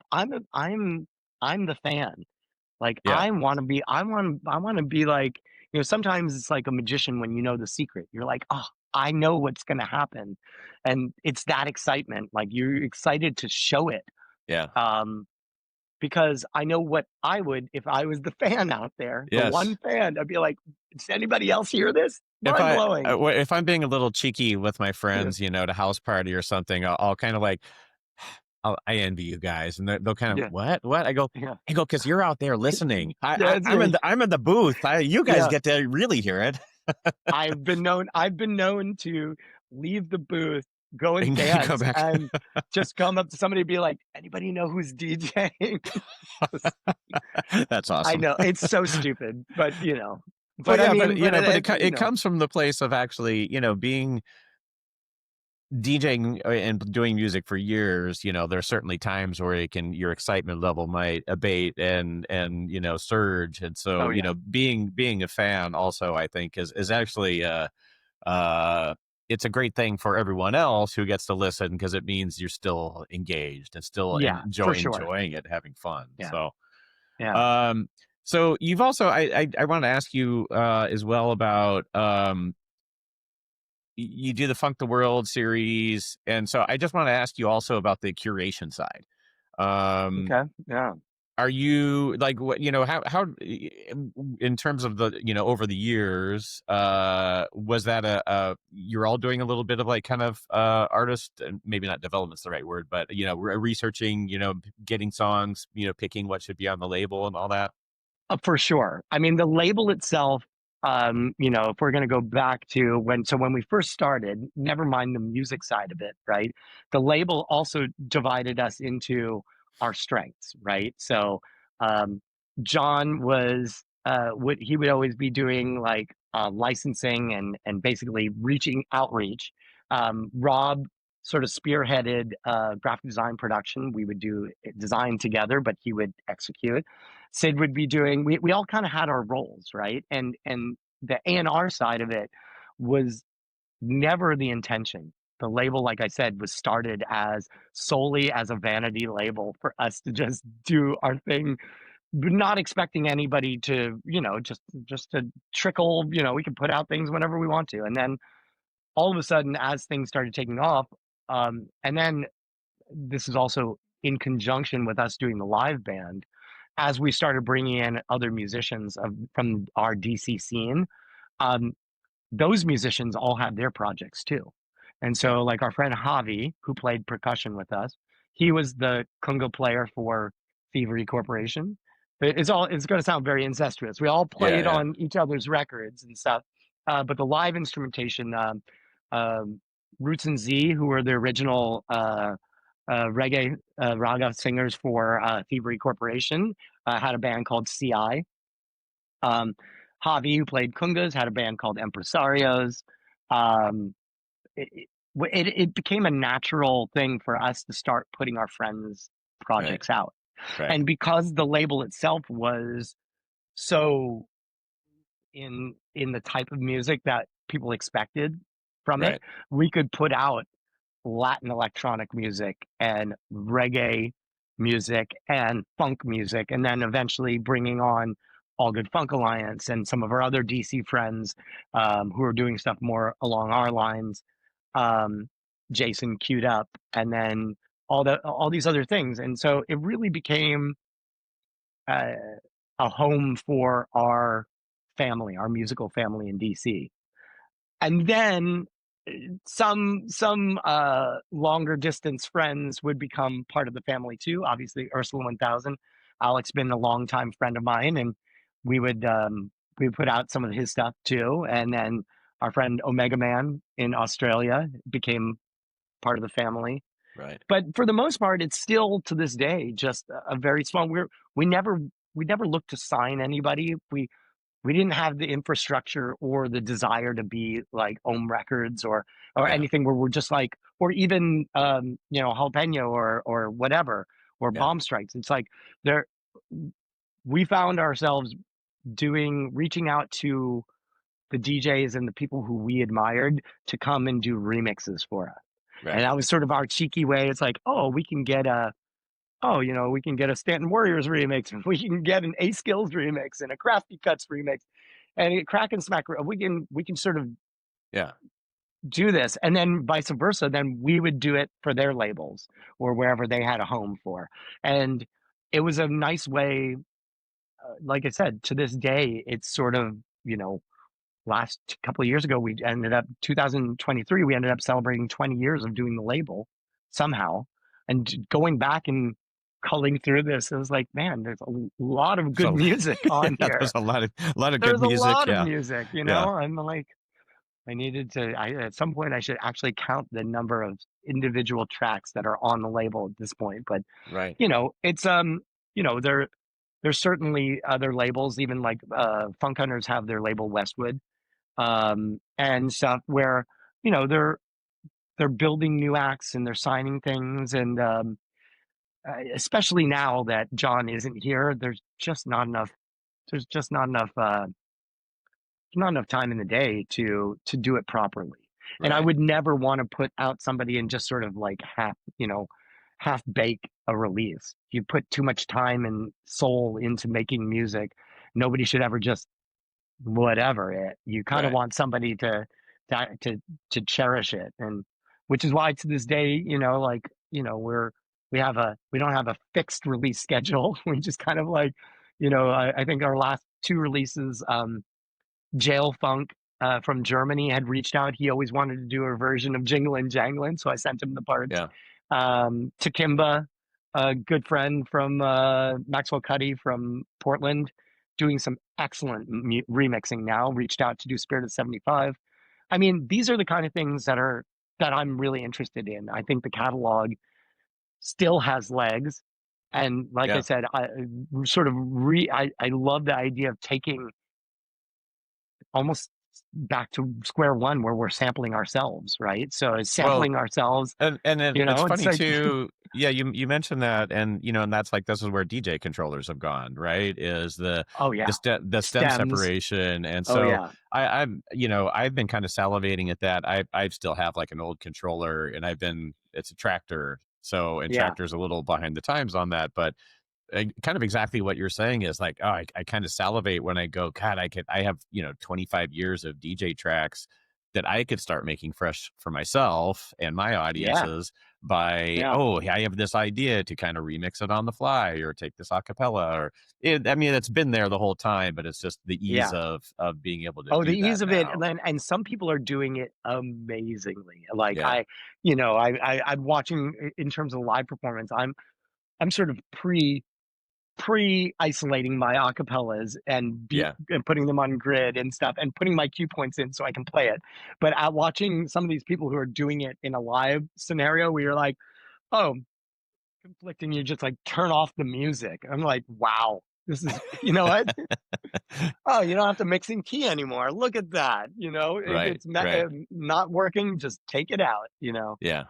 S2: the fan. Like
S1: Yeah.
S2: I want to be like, sometimes it's like a magician when you know the secret. You're like, oh, I know what's going to happen, and it's that excitement. Like you're excited to show it.
S1: Yeah.
S2: Um, because I know what I would if I was the fan out there, the
S1: Yes.
S2: one fan. I'd be like, "Does anybody else hear this?
S1: If
S2: Mind blowing."
S1: if I'm being a little cheeky with my
S2: Yeah,
S1: friends, at a house party or something, I'll kind of like, I envy you guys, and they'll kind of
S2: yeah,
S1: what?
S2: yeah,
S1: I go because you're out there listening.
S2: yeah, it's me.
S1: I'm in the booth. You guys
S2: Yeah,
S1: get to really hear it
S2: I've been known to leave the booth, go and
S1: and go
S2: dance,
S1: back.
S2: and just come up to somebody and be like, "Anybody know who's DJing?"
S1: That's
S2: I
S1: awesome.
S2: know it's so stupid, but
S1: But
S2: I
S1: yeah,
S2: mean,
S1: it comes from the place of actually, being DJing and doing music for years, there's certainly times where your excitement level might abate and surge. And so,
S2: oh yeah,
S1: being a fan also, I think is actually uh it's a great thing for everyone else who gets to listen because it means you're still engaged and still
S2: yeah, for sure,
S1: enjoying it, having fun.
S2: yeah,
S1: So
S2: yeah.
S1: um you've also I want to ask you as well about you do the Funk the World series, and so I just want to ask you also about the curation side. Um,
S2: Okay, yeah.
S1: are you like what how in terms of the over the years was that you're all doing a little bit of like kind of artist and maybe not development's the right word, but researching, getting songs, picking what should be on the label and all that.
S2: For sure. I mean, the label itself, if we're going to go back to when we first started, never mind the music side of it, right? The label also divided us into our strengths, right? So, um, John what he would always be doing like licensing and basically reaching outreach. Rob sort of spearheaded graphic design production. We would do design together, but he would execute. Sid would be doing. We all kind of had our roles, right? And the A&R side of it was never the intention. The label, like I said, was started as solely as a vanity label for us to just do our thing, not expecting anybody to, just to trickle. We can put out things whenever we want to, and then all of a sudden, as things started taking off, and then this is also in conjunction with us doing the live band as we started bringing in other musicians from our DC scene, um, those musicians all had their projects too. And
S1: Yeah.
S2: so, like our friend Javi, who played percussion with us, he was the conga player for Thievery Corporation. It's going to sound very incestuous. We all
S1: Yeah.
S2: played
S1: Yeah.
S2: on each other's records and stuff. But the live instrumentation, um, Roots and Z, who were the original reggae raga singers for Thievery Corporation, had a band called CI. Um, Javi, who played Kungas, had a band called Empresarios. Um, it became a natural thing for us to start putting our friends'
S1: Right.
S2: projects out.
S1: Right.
S2: And because the label itself was so in the type of music that people expected from it,
S1: Right.
S2: we could put out Latin electronic music and reggae music and funk music, and then eventually bringing on All Good Funk Alliance and some of our other DC friends who are doing stuff more along our lines. Um, Jason queued up, and then all these other things, and so it really became uh, a home for our family, our musical family in DC. And then some longer distance friends would become part of the family too. Obviously, Ursula 1000. Alex been a longtime friend of mine, and we would put out some of his stuff too. And then our friend Omega Man in Australia became part of the family.
S1: Right.
S2: But for the most part, it's still to this day just a very small. We never we never looked to sign anybody. We didn't have the infrastructure or the desire to be like Ohm Records or
S1: Yeah.
S2: anything where we're just like, or even Jalapeno or whatever, or
S1: Yeah.
S2: Bomb Strikes. It's like there we found ourselves reaching out to the DJs and the people who we admired to come and do remixes for us. And
S1: Right.
S2: that was sort of our cheeky way. It's like, oh, we can get a Stanton Warriors remix, and we can get an A Skills remix and a Crafty Cuts remix and a Crack and Smack. We can sort of
S1: Yeah.
S2: do this, and then vice versa. Then we would do it for their labels or wherever they had a home for, and it was a nice way. Like I said, to this day, it's sort of last couple of years ago we ended up 2023 we ended up celebrating 20 years of doing the label somehow, and going back and culling through this, it was like, man, there's a lot of good
S1: So
S2: music on
S1: yeah, there's
S2: here.
S1: a lot of good
S2: There's a
S1: music.
S2: lot of
S1: Yeah.
S2: music,
S1: Yeah.
S2: I'm like, at some point I should actually count the number of individual tracks that are on the label at this point. But
S1: Right.
S2: it's there's certainly other labels, even like Funk Hunters have their label Westwood, and stuff where they're building new acts and they're signing things, and especially now that John isn't here, there's just not enough time in the day to do it properly. And I
S1: Right.
S2: would never want to put out somebody and just sort of like half bake a release. You put too much time and soul into making music, nobody should ever just whatever it. You kind of
S1: Right.
S2: want somebody to to cherish it, and which is why to this day, we don't have a fixed release schedule. We just kind of like, I think our last two releases, Jail Funk from Germany had reached out. He always wanted to do a version of Jinglin' Janglin', so I sent him the parts.
S1: Yeah.
S2: Takimba, a good friend from Maxwell Cuddy from Portland, doing some excellent remixing now, reached out to do Spirit of 75. I mean, these are the kind of things that I'm really interested in. I think the catalog still has legs. And like I
S1: Yeah.
S2: said, I love the idea of taking almost back to square one where we're sampling ourselves, right? So it's
S1: Well,
S2: sampling ourselves,
S1: it's
S2: it's
S1: funny
S2: like,
S1: too. Yeah, you mentioned that, and and that's like this is where DJ controllers have gone, right? Is
S2: oh yeah,
S1: the stem
S2: stems.
S1: separation, and
S2: Oh
S1: so
S2: yeah,
S1: I'm I've been kind of salivating at that. I still have like an old controller, and it's a tractor, so and
S2: yeah,
S1: tractor's a little behind the times on that, but kind of exactly what you're saying is like, oh, I kind of salivate when I go, God, I have 25 years of DJ tracks that I could start making fresh for myself and my
S2: yeah,
S1: audiences by,
S2: yeah.
S1: oh, I have this idea to kind of remix it on the fly or take this acapella I mean, it's been there the whole time, but it's just the ease
S2: Yeah.
S1: of being able to
S2: Oh, the
S1: do
S2: ease
S1: that
S2: of it,
S1: now.
S2: and some people are doing it amazingly. Like
S1: Yeah.
S2: I'm watching in terms of live performance. I'm sort of pre-isolating my acapellas
S1: Yeah.
S2: and putting them on grid and stuff and putting my cue points in so I can play it. But watching some of these people who are doing it in a live scenario where you're like, oh, conflicting, you just like turn off the music. I'm like, wow, this is, you know what? Oh, you don't have to mix in key anymore. Look at that. If
S1: Right.
S2: it's
S1: Right.
S2: not working, just take it out.
S1: Yeah. Yeah.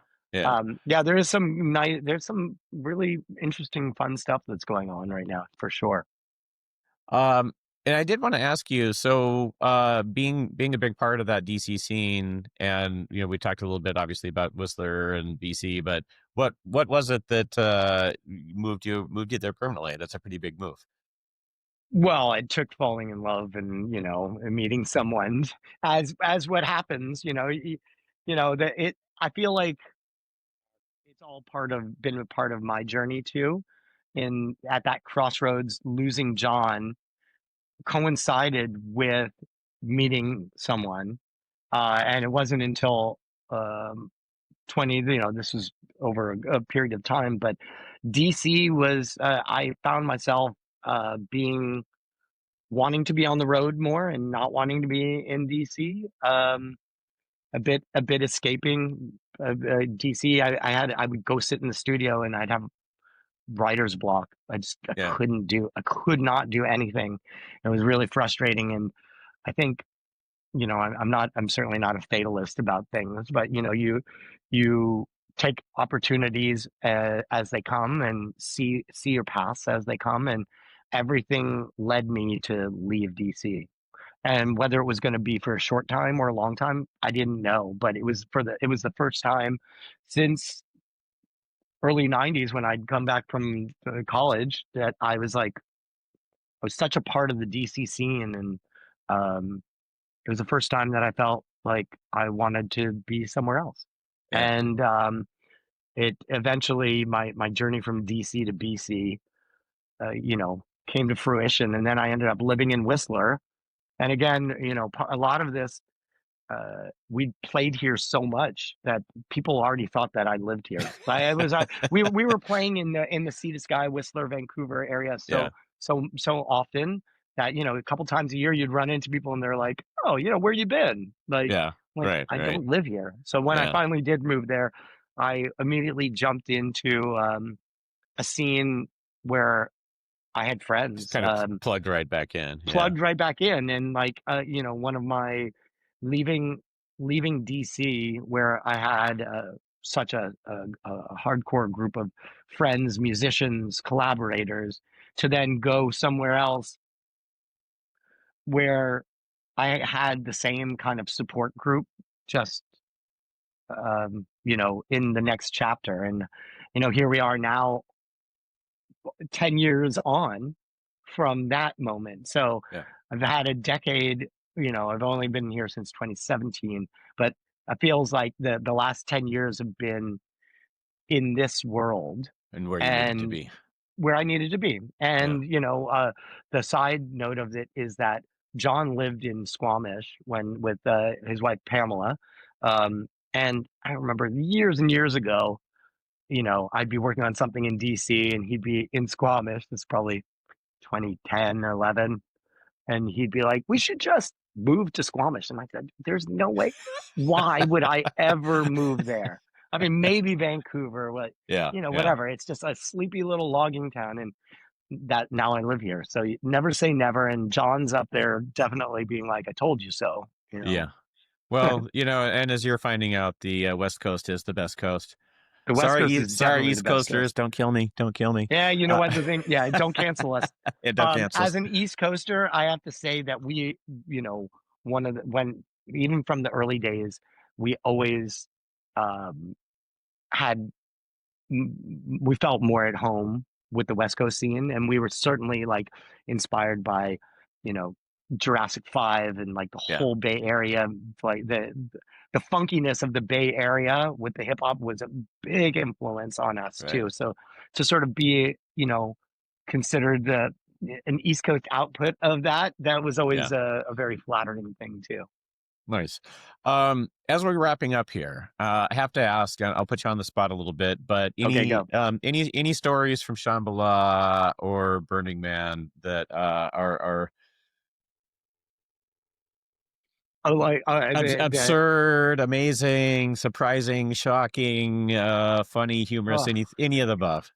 S2: Yeah, there's some really interesting, fun stuff that's going on right now for sure.
S1: Um, and I did want to ask you, so being a big part of that DC scene, and we talked a little bit obviously about Whistler and BC, but what was it that moved you there permanently? That's a pretty big move.
S2: Well, it took falling in love and meeting someone as what happens, that it I feel like it's all been a part of my journey too. In at that crossroads, losing John coincided with meeting someone, and it wasn't until um, 20, this was over a period of time, but DC was, I found myself being wanting to be on the road more and not wanting to be in DC. A bit escaping DC. I would go sit in the studio and I'd have writer's block.
S1: Yeah.
S2: I could not do anything. It was really frustrating. And I think, I'm certainly not a fatalist about things, but you take opportunities as they come and see your paths as they come. And everything led me to leave DC. And whether it was going to be for a short time or a long time, I didn't know. But it was the first time since early '90s when I'd come back from college that I was like, I was such a part of the DC scene, and um, it was the first time that I felt like I wanted to be somewhere else.
S1: Yeah.
S2: And it eventually, my journey from DC to BC, came to fruition, and then I ended up living in Whistler. And again, a lot of this, we played here so much that people already thought that I lived here. We were playing in the Sea to Sky, Whistler, Vancouver area
S1: Yeah.
S2: so often that a couple times a year you'd run into people and they're like, "Oh, where you been?"
S1: Yeah. Right.
S2: I
S1: Right.
S2: don't live here. So when I
S1: Yeah.
S2: finally did move there, I immediately jumped into a scene where I had
S1: Just
S2: friends.
S1: kind of plugged right back in. Yeah.
S2: Plugged right back in, and like one of my leaving leaving DC where I had such a hardcore group of friends, musicians, collaborators, to then go somewhere else where I had the same kind of support group, just in the next chapter. And here we are now, 10 years on from that moment. So
S1: Yeah.
S2: I've had a decade, I've only been here since 2017, but it feels like the last 10 years have been in this world
S1: And where you needed to
S2: and
S1: be.
S2: where I needed to be.
S1: Yeah.
S2: And, the side note of it is that John lived in Squamish with his wife, Pamela. And I remember years and years ago, I'd be working on something in DC and he'd be in Squamish. This is probably 2010 or 11. And he'd be like, "We should just move to Squamish." And I said, "There's no way. Why would I ever move there? I mean, maybe Vancouver,
S1: Yeah. Yeah.
S2: whatever. It's just a sleepy little logging town." And that now I live here. So you never say never. And John's up there definitely being like, "I told you so."
S1: Yeah. Well, and as you're finding out, the West Coast is the best coast.
S2: The West
S1: Sorry,
S2: Coast is
S1: sorry,
S2: definitely the
S1: East
S2: best
S1: Coasters,
S2: coast.
S1: don't kill me. Don't kill me.
S2: Yeah, you know
S1: Uh,
S2: what the thing? Yeah, don't cancel us.
S1: yeah, don't cancel
S2: As
S1: us.
S2: an East Coaster, I have to say that we, one of the when even from the early days, we always um, had we felt more at home with the West Coast scene, and we were certainly like inspired by, you know, Jurassic 5 and like the
S1: Yeah.
S2: whole Bay Area, like the funkiness of the Bay Area with the hip hop was a big influence on us
S1: Right.
S2: too. So to sort of be, considered an East Coast output of that was
S1: Yeah.
S2: always a very flattering thing too.
S1: Nice. As we're wrapping up here, I have to ask, I'll put you on the spot a little bit, but
S2: Okay, go.
S1: any stories from Shambhala or Burning Man that are
S2: Oh, like the
S1: absurd, amazing, surprising, shocking, funny, humorous,
S2: oh,
S1: any of the above?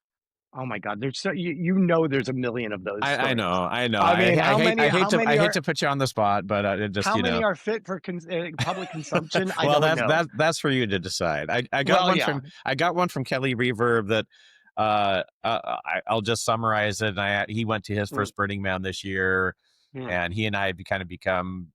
S2: oh my God, there's there's a million of those
S1: I know,
S2: stories.
S1: I know.
S2: I mean,
S1: I hate
S2: how
S1: to
S2: many are
S1: put you on the spot, but it just,
S2: how many are fit for public consumption? I
S1: well,
S2: don't know.
S1: that's for you to decide. I got
S2: Well,
S1: one
S2: yeah.
S1: from Kelly Reverb that I'll just summarize it. He went to his
S2: Mm,
S1: first Burning Man this year.
S2: Yeah.
S1: and he and I have kind of become,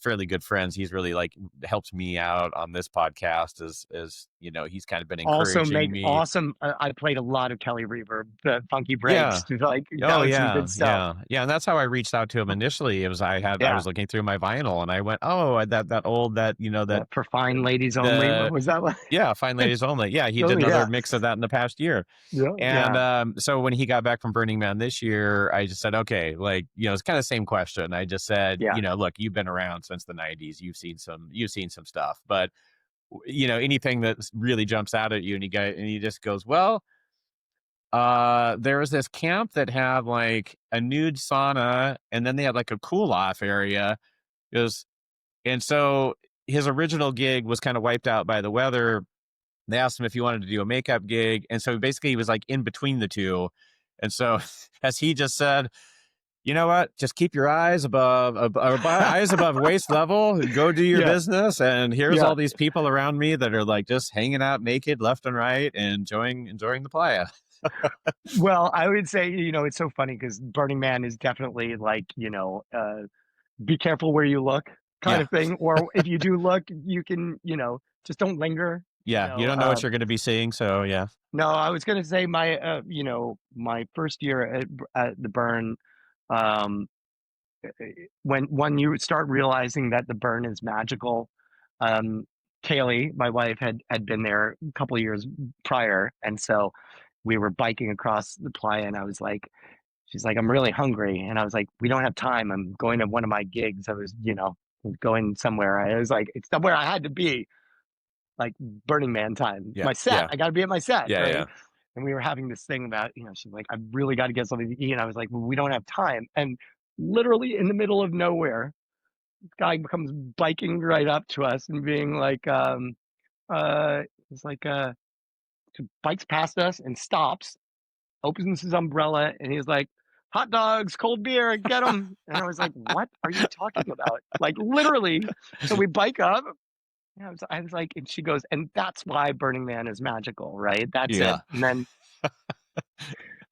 S1: fairly good friends. He's really like helped me out on this podcast as he's kind of been
S2: Also
S1: encouraging
S2: make
S1: me.
S2: awesome. I played a lot of Kelly Reverb, the Funky
S1: Yeah.
S2: Breaks. Like that
S1: Oh
S2: was some
S1: yeah,
S2: good stuff.
S1: yeah, yeah, and that's how I reached out to him initially. It was I
S2: Yeah.
S1: was looking through my vinyl and I went, oh, that old that that
S2: For fine ladies only. What
S1: the
S2: was that like?
S1: yeah, Fine Ladies Only. Yeah, he
S2: Oh
S1: did another
S2: yeah.
S1: mix of that in the past year.
S2: Yeah.
S1: And
S2: Yeah.
S1: so when he got back from Burning Man this year, I just said, okay, like, it's kind of the same question. I just said,
S2: Yeah.
S1: look, you've been around since the 90s. You've seen some stuff, but anything that really jumps out at you, and he just goes, well, there was this camp that had like a nude sauna and then they had like a cool off area. It was, and so his original gig was kind of wiped out by the weather. They asked him if he wanted to do a makeup gig. And so basically he was like in between the two. And so as he just said, you know what? Just keep your eyes above waist level. Go do your
S2: Yeah.
S1: business. And here's
S2: Yeah.
S1: all these people around me that are like just hanging out naked left and right and enjoying the playa.
S2: Well, I would say, it's so funny because Burning Man is definitely like, be careful where you look kind
S1: Yeah.
S2: of thing. Or if you do look, you can, just don't linger. You
S1: Yeah. You
S2: know,
S1: don't know what you're going to be seeing. So yeah.
S2: no, I was gonna say my, my first year at the Burn, um, when you start realizing that the Burn is magical, um, Kaylee, my wife, had been there a couple of years prior, and so we were biking across the playa, and I was like, she's like, I'm really hungry, and I was like, we don't have time. I'm going to one of my gigs. I was, going somewhere. I was like, it's somewhere I had to be, like Burning Man time.
S1: Yeah.
S2: My set.
S1: Yeah.
S2: I got to be at my set,
S1: Yeah.
S2: right?
S1: Yeah.
S2: And we were having this thing about, she's like, I really got to get something to eat. And I was like, well, we don't have time. And literally in the middle of nowhere, this guy comes biking right up to us and being like, it's like, bikes past us and stops, opens his umbrella, and he's like, hot dogs, cold beer, get them. And I was like, what are you talking about? Like literally. So we bike up. And I was like, and she goes, and that's why Burning Man is magical, right? That's it.
S1: Yeah.
S2: And then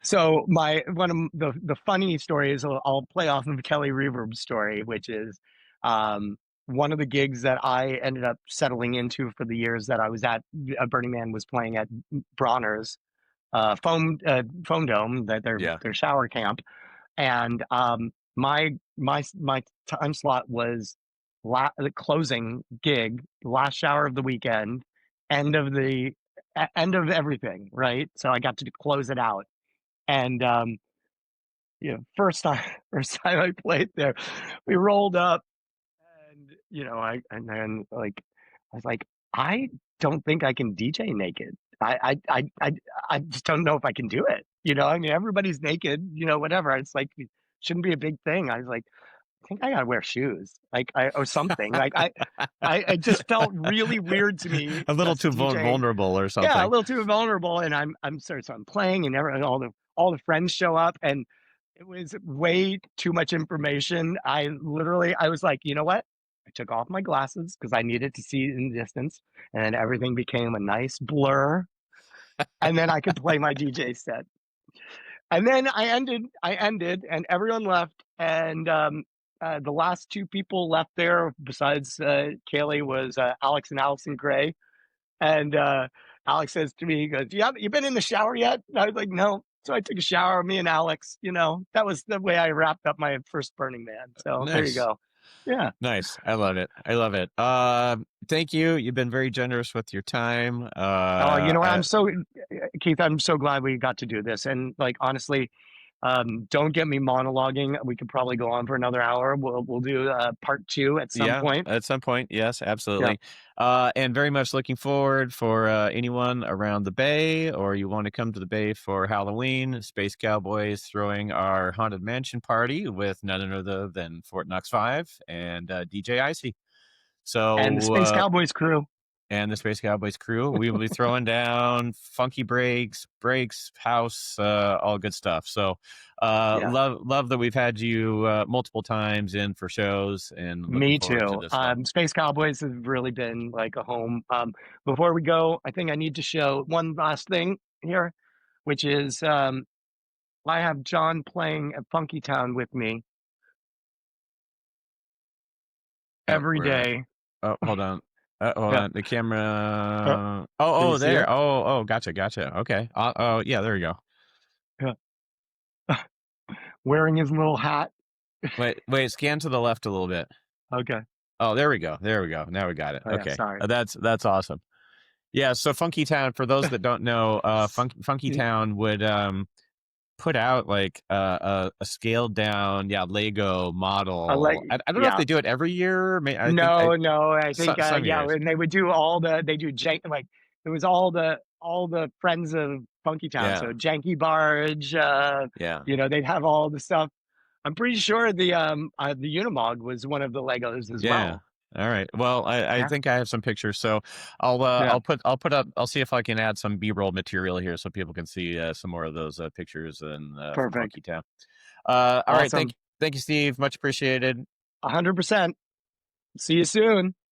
S2: so my one of the funny stories I'll play off of Kelly Reverb's story, which is one of the gigs that I ended up settling into for the years that I was at Burning Man was playing at Bronner's foam dome, that
S1: Yeah.
S2: their shower camp, and my time slot was the closing gig, last shower of the weekend, end of the end of everything, right? So I got to close it out. And first time first time I played there, we rolled up and and then like I was like, I don't think I can DJ naked. I just don't know if I can do it. I mean everybody's naked, whatever. It's like it shouldn't be a big thing. I was like, I think I gotta wear shoes, like or something. Like I just felt really weird to me
S1: A little
S2: just
S1: too
S2: DJing.
S1: vulnerable or
S2: Yeah, a
S1: something.
S2: little too vulnerable, and I'm sorry, so I'm playing, and all the friends show up, and it was way too much information. I was like, you know what? I took off my glasses because I needed to see in the distance, and then everything became a nice blur, and then I could play my DJ set. And then I ended, and everyone left, and the last two people left there besides Kaylee was Alex and Allison Gray. And Alex says to me, he goes, you been in the shower yet? And I was like, no. So I took a shower, me and Alex, that was the way I wrapped up my first Burning Man. So there you
S1: Nice.
S2: go. Yeah.
S1: Nice. I love it. I love it. Thank you. You've been very generous with your time.
S2: Oh, Keith, I'm so glad we got to do this. And like, honestly, don't get me monologuing. We could probably go on for another hour. We'll do part two at some
S1: Yeah,
S2: point.
S1: at some point. Yes,
S2: Yeah.
S1: absolutely. And very much looking forward for anyone around the Bay or you want to come to the Bay for Halloween. Space Cowboys throwing our Haunted Mansion party with none other than Fort Knox 5 and DJ Icy.
S2: And the
S1: So,
S2: Space Cowboys crew.
S1: and the Space Cowboys crew. We will be throwing down funky breaks, house, all good stuff. So,
S2: Yeah.
S1: love that we've had you multiple times in for shows, and looking
S2: Me
S1: forward to
S2: too.
S1: this one.
S2: Space Cowboys have really been like a home. Before we go, I think I need to show one last thing here, which is I have John playing at Funky Town with me every
S1: Where?
S2: day.
S1: Oh, hold on. Hold
S2: Yeah.
S1: on. The
S2: Uh,
S1: camera.
S2: can you
S1: Oh,
S2: see
S1: there.
S2: it?
S1: Oh, gotcha, gotcha. Okay. Oh, yeah. There you go.
S2: Yeah. Wearing his little hat.
S1: Wait. Scan to the left a little bit.
S2: Okay.
S1: Oh, there we go. There we go. Now we got it.
S2: Oh yeah.
S1: Okay.
S2: Sorry.
S1: That's awesome. Yeah. So Funky Town, for those that don't know, Funky
S2: See,
S1: Town would put out like a scaled down, yeah, Lego
S2: I like.
S1: model. I don't know if
S2: Yeah.
S1: they do it every year. I think
S2: No, no, I think,
S1: some
S2: yeah,
S1: years.
S2: and they would do they do like, it was all the friends of Funky Town,
S1: Yeah.
S2: so Janky Barge,
S1: Yeah.
S2: they'd have all the stuff. I'm pretty sure the Unimog was one of the Legos as
S1: Yeah.
S2: well.
S1: All right. Well, I
S2: Yeah,
S1: think I have some pictures, so
S2: yeah,
S1: I'll put up. I'll see if I can add some B-roll material here so people can see some more of those pictures and from
S2: perfect.
S1: Funky Town. All right.
S2: Awesome.
S1: Thank you, Steve. Much appreciated.
S2: 100%. See you soon.